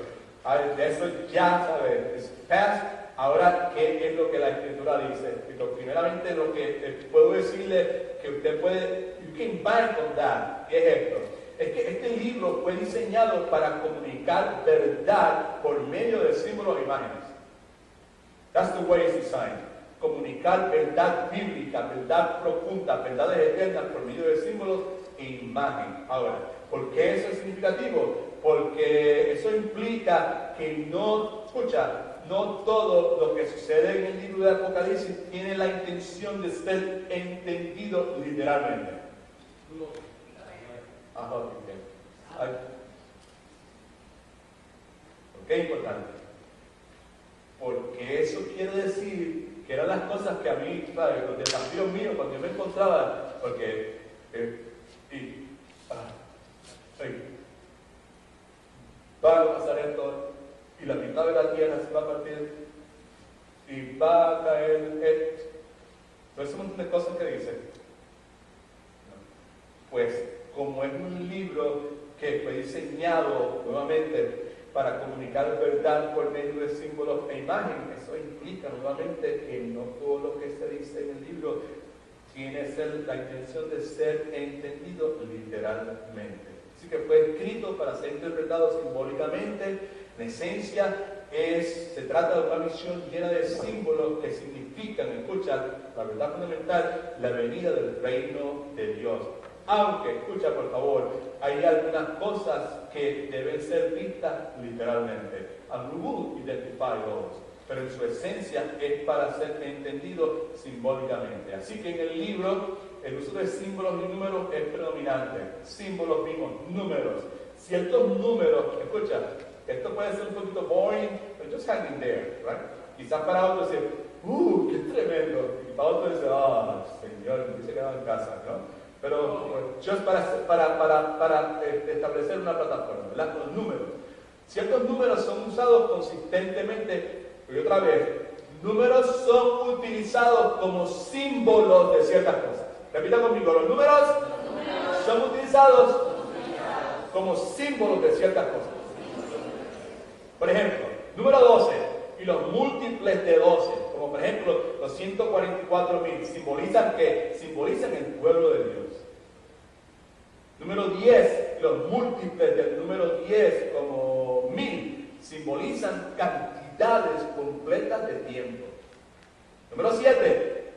[SPEAKER 1] De eso ya sabes, es past. Ahora, ¿qué es lo que la Escritura dice? Primeramente, lo que puedo decirle que usted puede, you can bank on that. ¿Qué es esto? Es que este libro fue diseñado para comunicar verdad por medio de símbolos e imágenes. That's the way it's designed. Comunicar verdad bíblica, verdad profunda, verdades eternas por medio de símbolos e imagen. Ahora, ¿por qué eso es significativo? Porque eso implica que no, escucha, no todo lo que sucede en el libro de Apocalipsis tiene la intención de ser entendido literalmente. ¿Por qué es importante? Porque eso quiere decir que eran las cosas que a mí, ¿sabes? Los desafíos míos cuando yo me encontraba, porque va a pasar esto y la mitad de la tierra se va a partir y va a caer esto. ¿No es un montón de cosas que dice? Pues como es un libro que fue diseñado nuevamente para comunicar verdad por medio de símbolos e imágenes, eso implica nuevamente que no todo lo que se dice en el libro tiene la intención de ser entendido literalmente. Así que fue escrito para ser interpretado simbólicamente. En esencia, se trata de una visión llena de símbolos que significan, escucha, la verdad fundamental, la venida del reino de Dios. Aunque, escucha por favor, hay algunas cosas que deben ser vistas literalmente. And we will identify those. Pero en su esencia es para ser entendido simbólicamente. Así que en el libro, el uso de símbolos y números es predominante. Símbolos vimos, números. Ciertos números, escucha, esto puede ser un poquito boring, but just hang in there, right? Quizás para otros dice, qué tremendo. Y para otros dice, Señor, me hubiese quedado en casa, ¿no? Pero just para establecer una plataforma, ¿verdad? Los números. Ciertos números son usados consistentemente, y otra vez, números son utilizados como símbolos de ciertas cosas. Repita conmigo, los números son son utilizados como símbolos de ciertas cosas. Por ejemplo, número 12 y los múltiples de 12, como por ejemplo los 144,000, simbolizan el pueblo de Dios. Número 10, los múltiples del número 10 como 1000, simbolizan cantidades completas de tiempo. Número 7,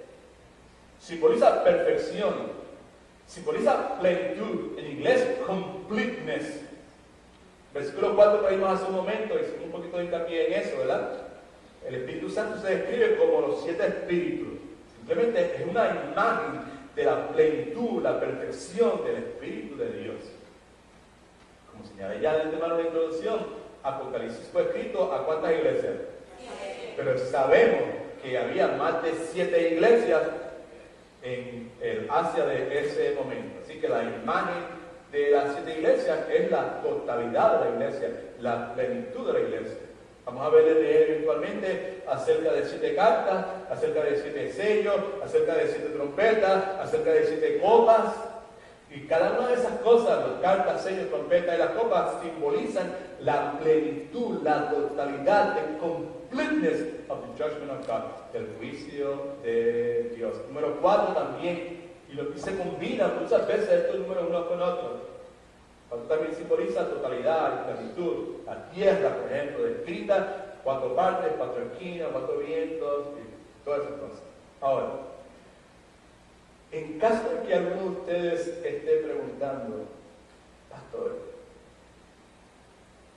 [SPEAKER 1] simboliza perfección, simboliza plenitud, en inglés completeness. Versículo 4 que vimos hace un momento, hicimos un poquito de hincapié en eso, ¿verdad? El Espíritu Santo se describe como los 7 espíritus. Simplemente es una imagen de la plenitud, la perfección del Espíritu de Dios. Como señalé ya en el tema de la introducción, Apocalipsis fue escrito ¿a cuántas iglesias? Pero sabemos que había más de 7 iglesias en el Asia de ese momento. Así que la imagen de las 7 iglesias es la totalidad de la iglesia, la plenitud de la iglesia. Vamos a ver eventualmente acerca de 7 cartas, acerca de 7 sellos, acerca de 7 trompetas, acerca de 7 copas. Y cada una de esas cosas, las cartas, sellos, trompetas y las copas, simbolizan la plenitud, la totalidad, the completeness of the judgment of God, el juicio de Dios. Número 4 también, y lo que se combina muchas veces estos números uno con otro. 4 también simboliza totalidad y plenitud. La tierra, por ejemplo, descrita, 4 partes, 4 esquinas, 4 vientos, y todas esas cosas. Ahora, en caso de que alguno de ustedes esté preguntando, pastor,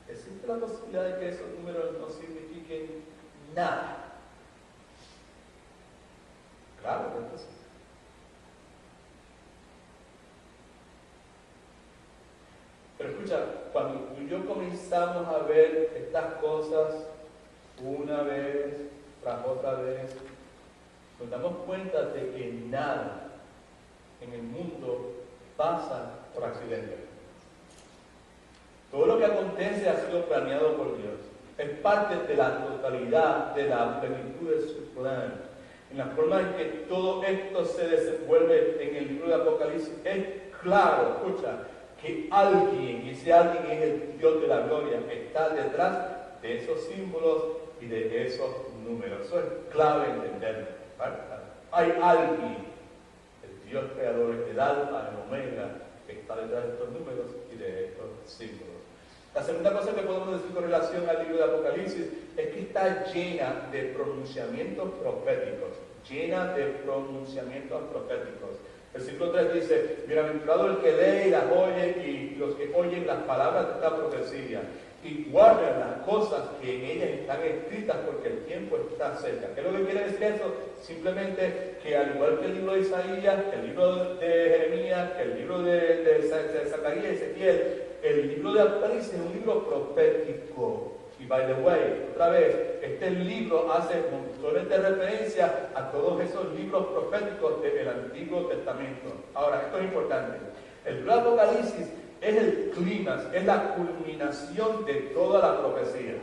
[SPEAKER 1] ¿existe la posibilidad de que esos números no signifiquen nada? Claro que sí. Pero escucha, cuando tú y yo comenzamos a ver estas cosas una vez tras otra vez, nos damos cuenta de que nada en el mundo pasa por accidente. Todo lo que acontece ha sido planeado por Dios. Es parte de la totalidad, de la plenitud de su plan. En la forma en que todo esto se desenvuelve en el libro de Apocalipsis, es claro, escucha, que alguien, y ese alguien es el Dios de la gloria, está detrás de esos símbolos y de esos números. Eso es clave entenderlo, ¿vale? Hay alguien, el Dios creador, el alfa, el omega, que está detrás de estos números y de estos símbolos. La segunda cosa que podemos decir con relación al libro de Apocalipsis es que está llena de pronunciamientos proféticos, llena de pronunciamientos proféticos. Versículo 3 dice, bienaventurado el que lee y las oye y los que oyen las palabras de esta profecía y guardan las cosas que en ellas están escritas porque el tiempo está cerca. ¿Qué es lo que quiere decir eso? Simplemente que al igual que el libro de Isaías, que el libro de Jeremías, que el libro de Zacarías y Ezequiel, el libro de Apocalipsis es un libro profético. Y by the way, otra vez, este libro hace montones de referencias a todos esos libros proféticos del Antiguo Testamento. Ahora, esto es importante. El libro de Apocalipsis es el clímax, es la culminación de toda la profecía.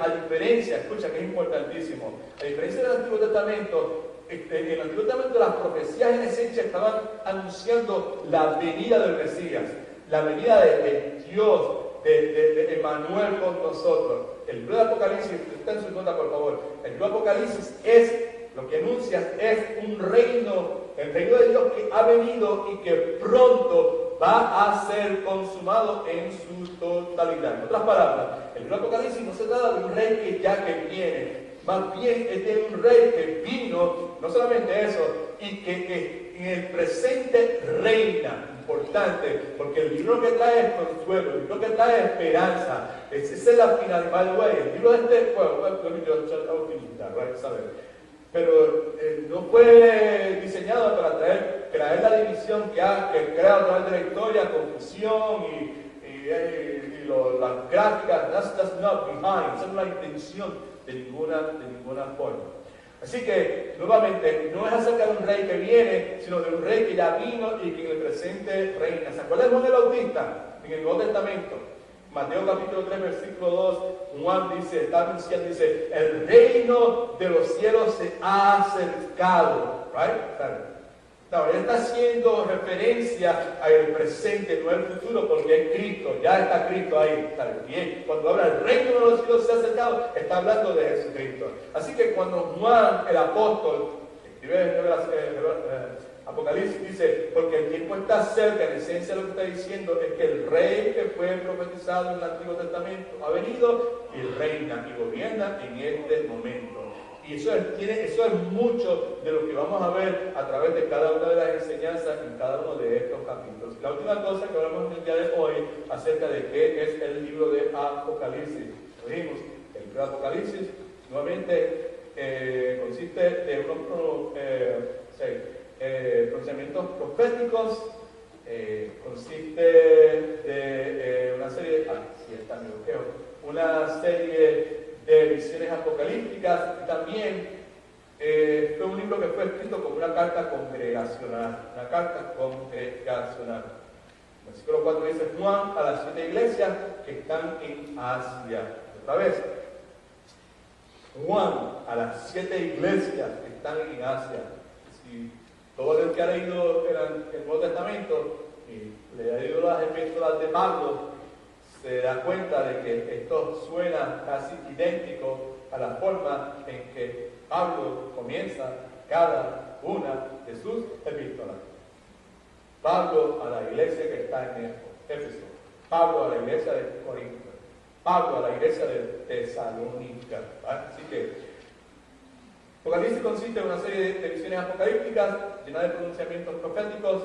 [SPEAKER 1] A diferencia, escucha que es importantísimo, a diferencia del Antiguo Testamento, en el Antiguo Testamento las profecías en esencia estaban anunciando la venida del Mesías, la venida de Dios, de Emmanuel con nosotros. El libro de Apocalipsis, está en su nota por favor, el libro de Apocalipsis es, lo que anuncia es un reino, el reino de Dios que ha venido y que pronto va a ser consumado en su totalidad. En otras palabras, el libro de Apocalipsis no se trata de un rey que viene, más bien es de un rey que vino, no solamente eso, y que en el presente reina. Importante, porque el libro que trae es consuelo, el libro que trae es esperanza. Esa es la finalidad. By the way, el libro de este, pero no fue diseñado para traer la división que crea a través de la historia, confusión y las gráficas. That's not behind, esa no es la intención de ninguna forma. Así que, nuevamente, no es acerca de un rey que viene, sino de un rey que ya vino y que en el presente reina. ¿Se acuerdan de Juan el Bautista? En el Nuevo Testamento. Mateo capítulo 3, versículo 2, Juan dice, está anunciando, dice, el reino de los cielos se ha acercado. Right? No, él está haciendo referencia al presente, no al futuro, porque es Cristo, ya está Cristo ahí. ¿Está bien? Cuando habla el reino de los cielos se ha acercado, está hablando de Jesucristo. Así que cuando Juan, el apóstol, escribe Apocalipsis, dice, porque el tiempo está cerca, en esencia lo que está diciendo es que el rey que fue profetizado en el Antiguo Testamento ha venido y reina y gobierna en este momento. Y eso es mucho de lo que vamos a ver a través de cada una de las enseñanzas en cada uno de estos capítulos. La última cosa que hablamos en el día de hoy acerca de qué es el libro de Apocalipsis. Lo dijimos, el libro de Apocalipsis nuevamente consiste de unos pronunciamientos proféticos, consiste de una serie, una serie de visiones apocalípticas, y también fue un libro que fue escrito como una carta congregacional. El versículo 4 dice: Juan a las 7 iglesias que están en Asia. Otra vez, Juan a las 7 iglesias que están en Asia. Si todo el que ha leído el Nuevo Testamento y le ha leído las epístolas de Pablo, se da cuenta de que esto suena casi idéntico a la forma en que Pablo comienza cada una de sus epístolas. Pablo a la iglesia que está en Éfeso, Pablo a la iglesia de Corinto, Pablo a la iglesia de Tesalónica. Así que Apocalipsis consiste en una serie de visiones apocalípticas llenas de pronunciamientos proféticos,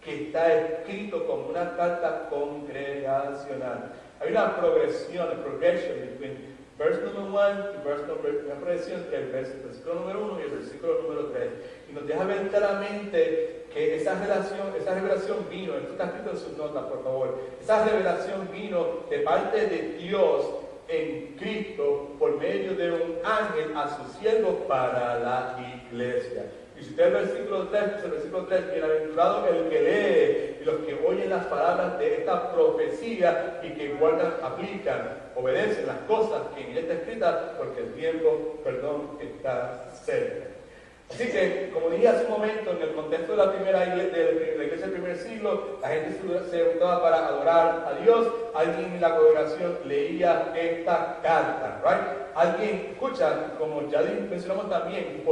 [SPEAKER 1] que está escrito como una carta congregacional. Hay una progresión between verse number 1 to verse number, una progresión entre el versículo número 1 y el versículo número 3. Y nos deja ver claramente que esa revelación vino, esto está escrito en sus notas, por favor, esa revelación vino de parte de Dios en Cristo por medio de un ángel a su siervo para la iglesia. Y si usted el versículo 3, bienaventurado el que lee y los que oyen las palabras de esta profecía y que guardan, aplican, obedecen las cosas que en ella está escrita, porque el tiempo, está cerca. Así que, como dije hace un momento, en el contexto de la iglesia del primer siglo, la gente se juntaba para adorar a Dios. Alguien en la congregación leía esta carta, ¿right? Alguien, escucha, como ya mencionamos también,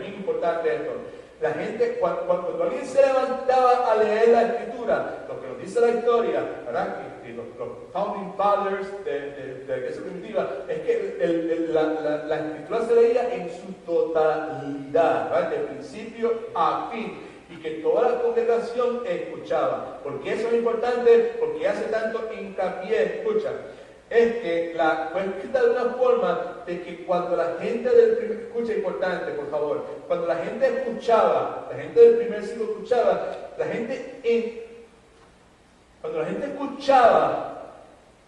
[SPEAKER 1] bien importante esto. La gente, cuando alguien se levantaba a leer la escritura, lo que nos dice la historia, ¿verdad? Y los founding fathers de la iglesia primitiva, es que la escritura se leía en su totalidad, ¿verdad? De principio a fin, y que toda la congregación escuchaba. ¿Por qué eso es importante? Porque hace tanto hincapié, escucha, es que fue escrita de una forma de que cuando la gente escucha, importante, por favor, cuando la gente escuchaba, la gente del primer siglo escuchaba, cuando la gente escuchaba,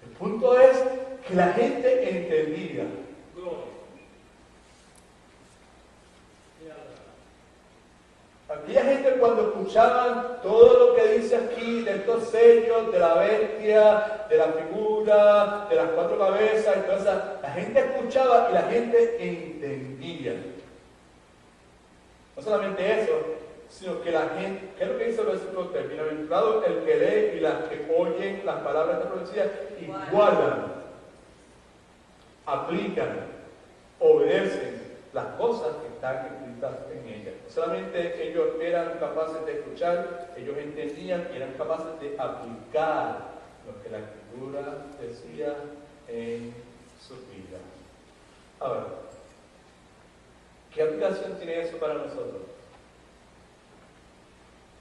[SPEAKER 1] el punto es que la gente entendía. Aquella gente, cuando escuchaban todo lo que dice aquí de estos sellos, de la bestia, de la figura, de las 4 cabezas y todo eso, la gente escuchaba y la gente entendía. No solamente eso, sino que la gente, ¿qué es lo que dice el versículo 3? Bienaventurado el que lee y las que oyen las palabras de esta profecía y guardan, aplican, obedecen las cosas que están escritas en ella. No solamente ellos eran capaces de escuchar, ellos entendían y eran capaces de aplicar lo que la escritura decía en su vida. Ahora, ¿qué aplicación tiene eso para nosotros?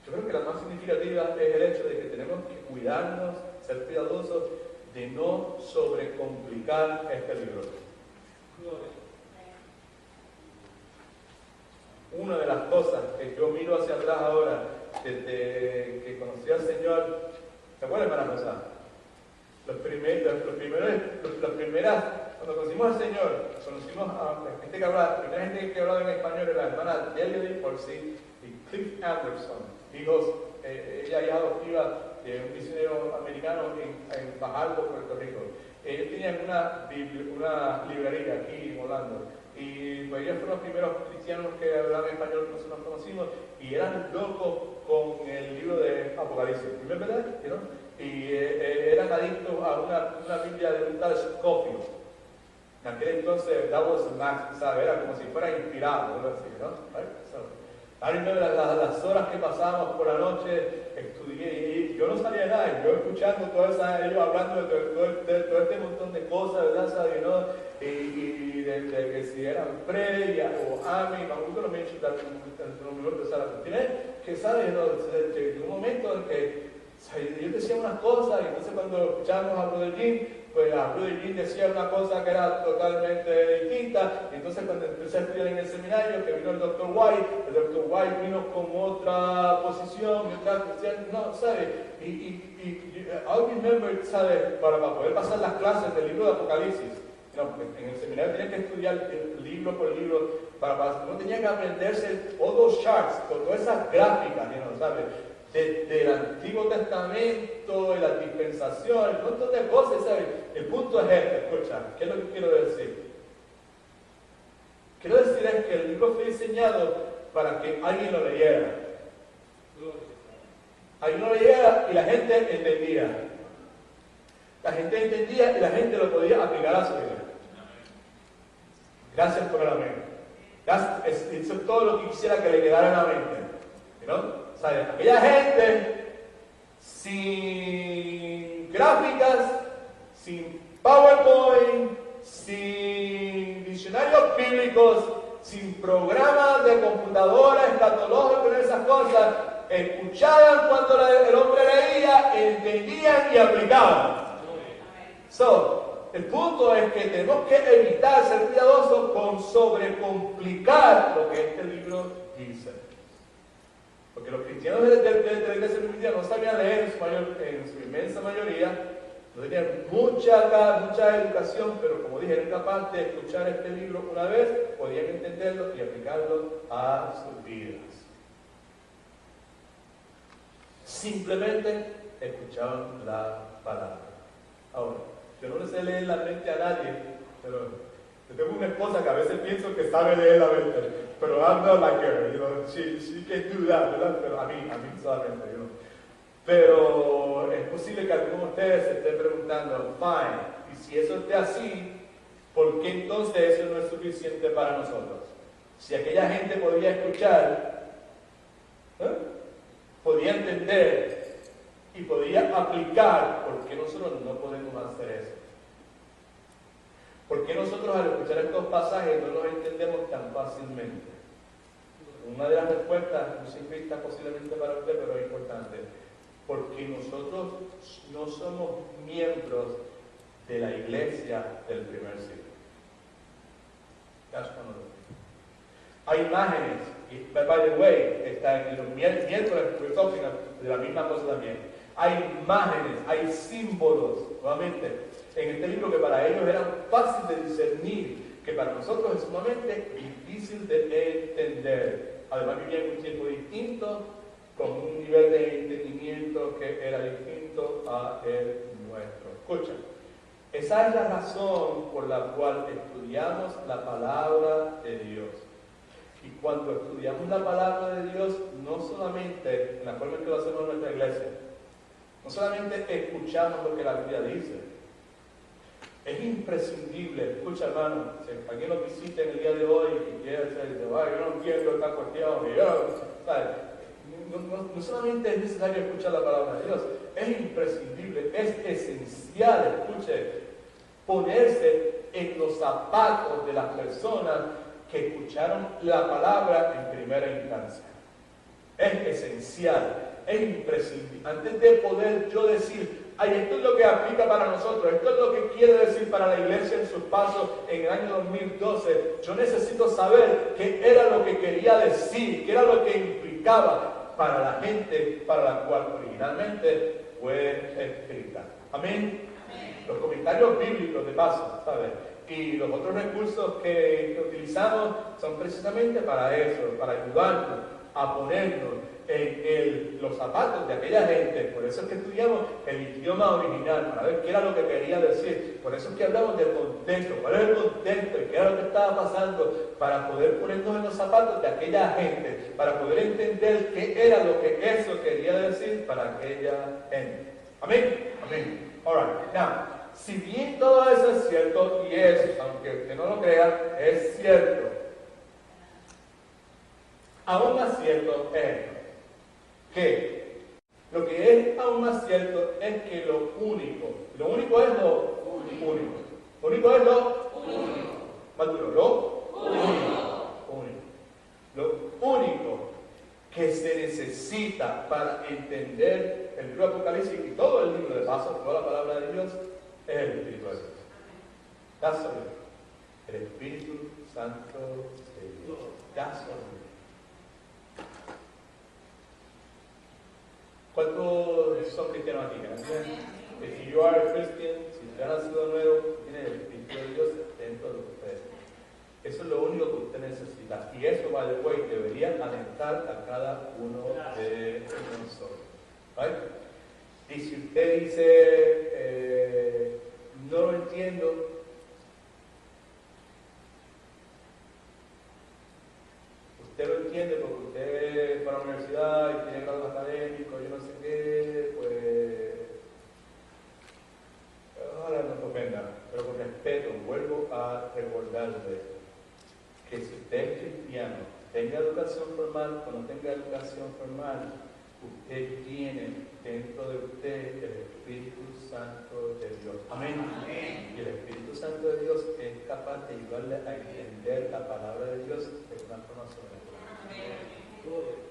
[SPEAKER 1] Yo creo que la más significativa es el hecho de que tenemos que cuidarnos, ser cuidadosos de no sobrecomplicar este libro. Una de las cosas que yo miro hacia atrás ahora, desde que conocí al Señor, ¿se acuerdan, hermana Rosa? Cuando conocimos al Señor, conocimos a la primera gente que hablaba en español era la hermana Delia Porcy y Cliff Anderson, ella hija adoptiva de un misionero americano en Fajardo, Puerto Rico. ellos tenían una librería aquí en Orlando. Y pues ellos fueron los primeros cristianos que hablaban español que nosotros conocimos y eran locos con el libro de Apocalipsis. ¿Es verdad? ¿No? Y eran adictos a una Biblia de un tal Scofield. En aquel entonces, that was max, ¿sabes? Era como si fuera inspirado, algo así, ¿no? A mí las horas que pasábamos por la noche, estudié y yo no sabía nada, yo escuchando ellos hablando de todo este montón de cosas, ¿verdad? ¿Sabes? ¿No? Y de que si eran pre o ami, I'm going to mention that que sabes, ¿no? De un momento en que yo decía unas cosas y entonces cuando escuchamos a Brother Jim, pues a Brother Jim decía una cosa que era totalmente distinta, y entonces cuando empecé a estudiar en el seminario, que vino el Dr. White, el Dr. White vino con otra posición, no, ¿sabes? I remember, ¿sabes? Para poder pasar las clases del libro de Apocalipsis, en el seminario tenía que estudiar libro por libro, uno tenía que aprenderse todos los charts, con todas esas gráficas, ¿sabes? Del Antiguo Testamento, de la dispensación, un montón de cosas, ¿sabes? El punto es este, escucha, ¿qué es lo que quiero decir? Quiero decir es que el libro fue diseñado para que alguien lo leyera. Alguien lo leyera y la gente entendía. La gente entendía y la gente lo podía aplicar a su vida. Gracias por el amén. Eso es todo lo que quisiera que le quedara en la mente. ¿No? ¿Sabes? Aquella gente sin gráficas, sin PowerPoint, sin diccionarios bíblicos, sin programas de computadora, escatológicos, esas cosas, escuchaban cuando el hombre leía, entendían y aplicaban. El punto es que tenemos que evitar ser cuidadosos con sobrecomplicar lo que este libro dice. Porque los cristianos de la iglesia primitiva no sabían leer en su inmensa mayoría, no tenían mucha educación, pero como dije, eran capaces de escuchar este libro una vez, podían entenderlo y aplicarlo a sus vidas. Simplemente escuchaban la palabra. Ahora, yo no le sé leer la mente a nadie, pero yo tengo una esposa que a veces pienso que sabe leer la mente, pero I'm not like her, she can do that, ¿verdad? Pero a mí solamente, Pero es posible que algunos de ustedes se estén preguntando, fine, y si eso esté así, ¿por qué entonces eso no es suficiente para nosotros? Si aquella gente podía escuchar, podía entender y podía aplicar, ¿por qué nosotros no podemos hacer eso? ¿Por qué nosotros al escuchar estos pasajes no los entendemos tan fácilmente? Una de las respuestas, muy simplista posiblemente para usted, pero es importante. Porque nosotros no somos miembros de la iglesia del primer siglo. Hay imágenes, y by the way, está en los miércoles, we're talking de la misma cosa también. Hay imágenes, hay símbolos, nuevamente, en este libro que para ellos eran fáciles de discernir, que para nosotros es sumamente difícil de entender. Además vivían en un tiempo distinto, con un nivel de entendimiento que era distinto a el nuestro. Escucha, esa es la razón por la cual estudiamos la palabra de Dios. Y cuando estudiamos la palabra de Dios, no solamente en la forma en que lo hacemos en nuestra iglesia, no solamente escuchamos lo que la Biblia dice, es imprescindible, escucha hermano, si alguien nos visita en el día de hoy y quiere decir, yo no entiendo esta cuestión, no solamente es necesario escuchar la palabra de Dios, es imprescindible, es esencial, escuche, ponerse en los zapatos de las personas que escucharon la palabra en primera instancia. Es esencial, es imprescindible. Antes de poder yo decir, esto es lo que aplica para nosotros, esto es lo que quiere decir para la iglesia en sus pasos en el año 2012, yo necesito saber qué era lo que quería decir, qué era lo que implicaba para la gente para la cual originalmente fue escrita. Amén. Los comentarios bíblicos de paso, ¿sabes? Y los otros recursos que utilizamos son precisamente para eso, para ayudarnos a ponernos en los zapatos de aquella gente. Por eso es que estudiamos el idioma original, para ver qué era lo que quería decir. Por eso es que hablamos del contexto, cuál era el contexto y qué era lo que estaba pasando, para poder ponernos en los zapatos de aquella gente, para poder entender qué era lo que eso quería decir para aquella gente. Amén. Amén. Alright, now, si bien todo eso es cierto, y es, aunque usted no lo crea, es cierto, aún más cierto es que lo que es aún más cierto es que lo único es lo único, lo único es lo único, más duro, lo único, lo único que se necesita para entender el libro de Apocalipsis y todo el libro de paso, toda la palabra de Dios, es el Espíritu de Dios. That's all. El Espíritu Santo de Dios. That's all. ¿Cuántos son cristianos aquí? If you are a Christian, si usted ha nacido nuevo, tiene el Espíritu de Dios dentro de usted. Eso es lo único que usted necesita. Y eso, by the way, debería alentar a cada uno de nosotros. ¿Right? Y si usted dice, no lo entiendo, usted lo entiende porque usted va a la universidad y tiene grados académicos, yo no sé qué, pues ahora no te ofenda, pero con respeto vuelvo a recordarle que si usted es cristiano, tenga educación formal o no tenga educación formal, usted tiene dentro de usted el Espíritu Santo de Dios. Amén. Amén. Y el Espíritu Santo de Dios es capaz de ayudarle a entender la palabra de Dios de una forma sobrenatural. Amén.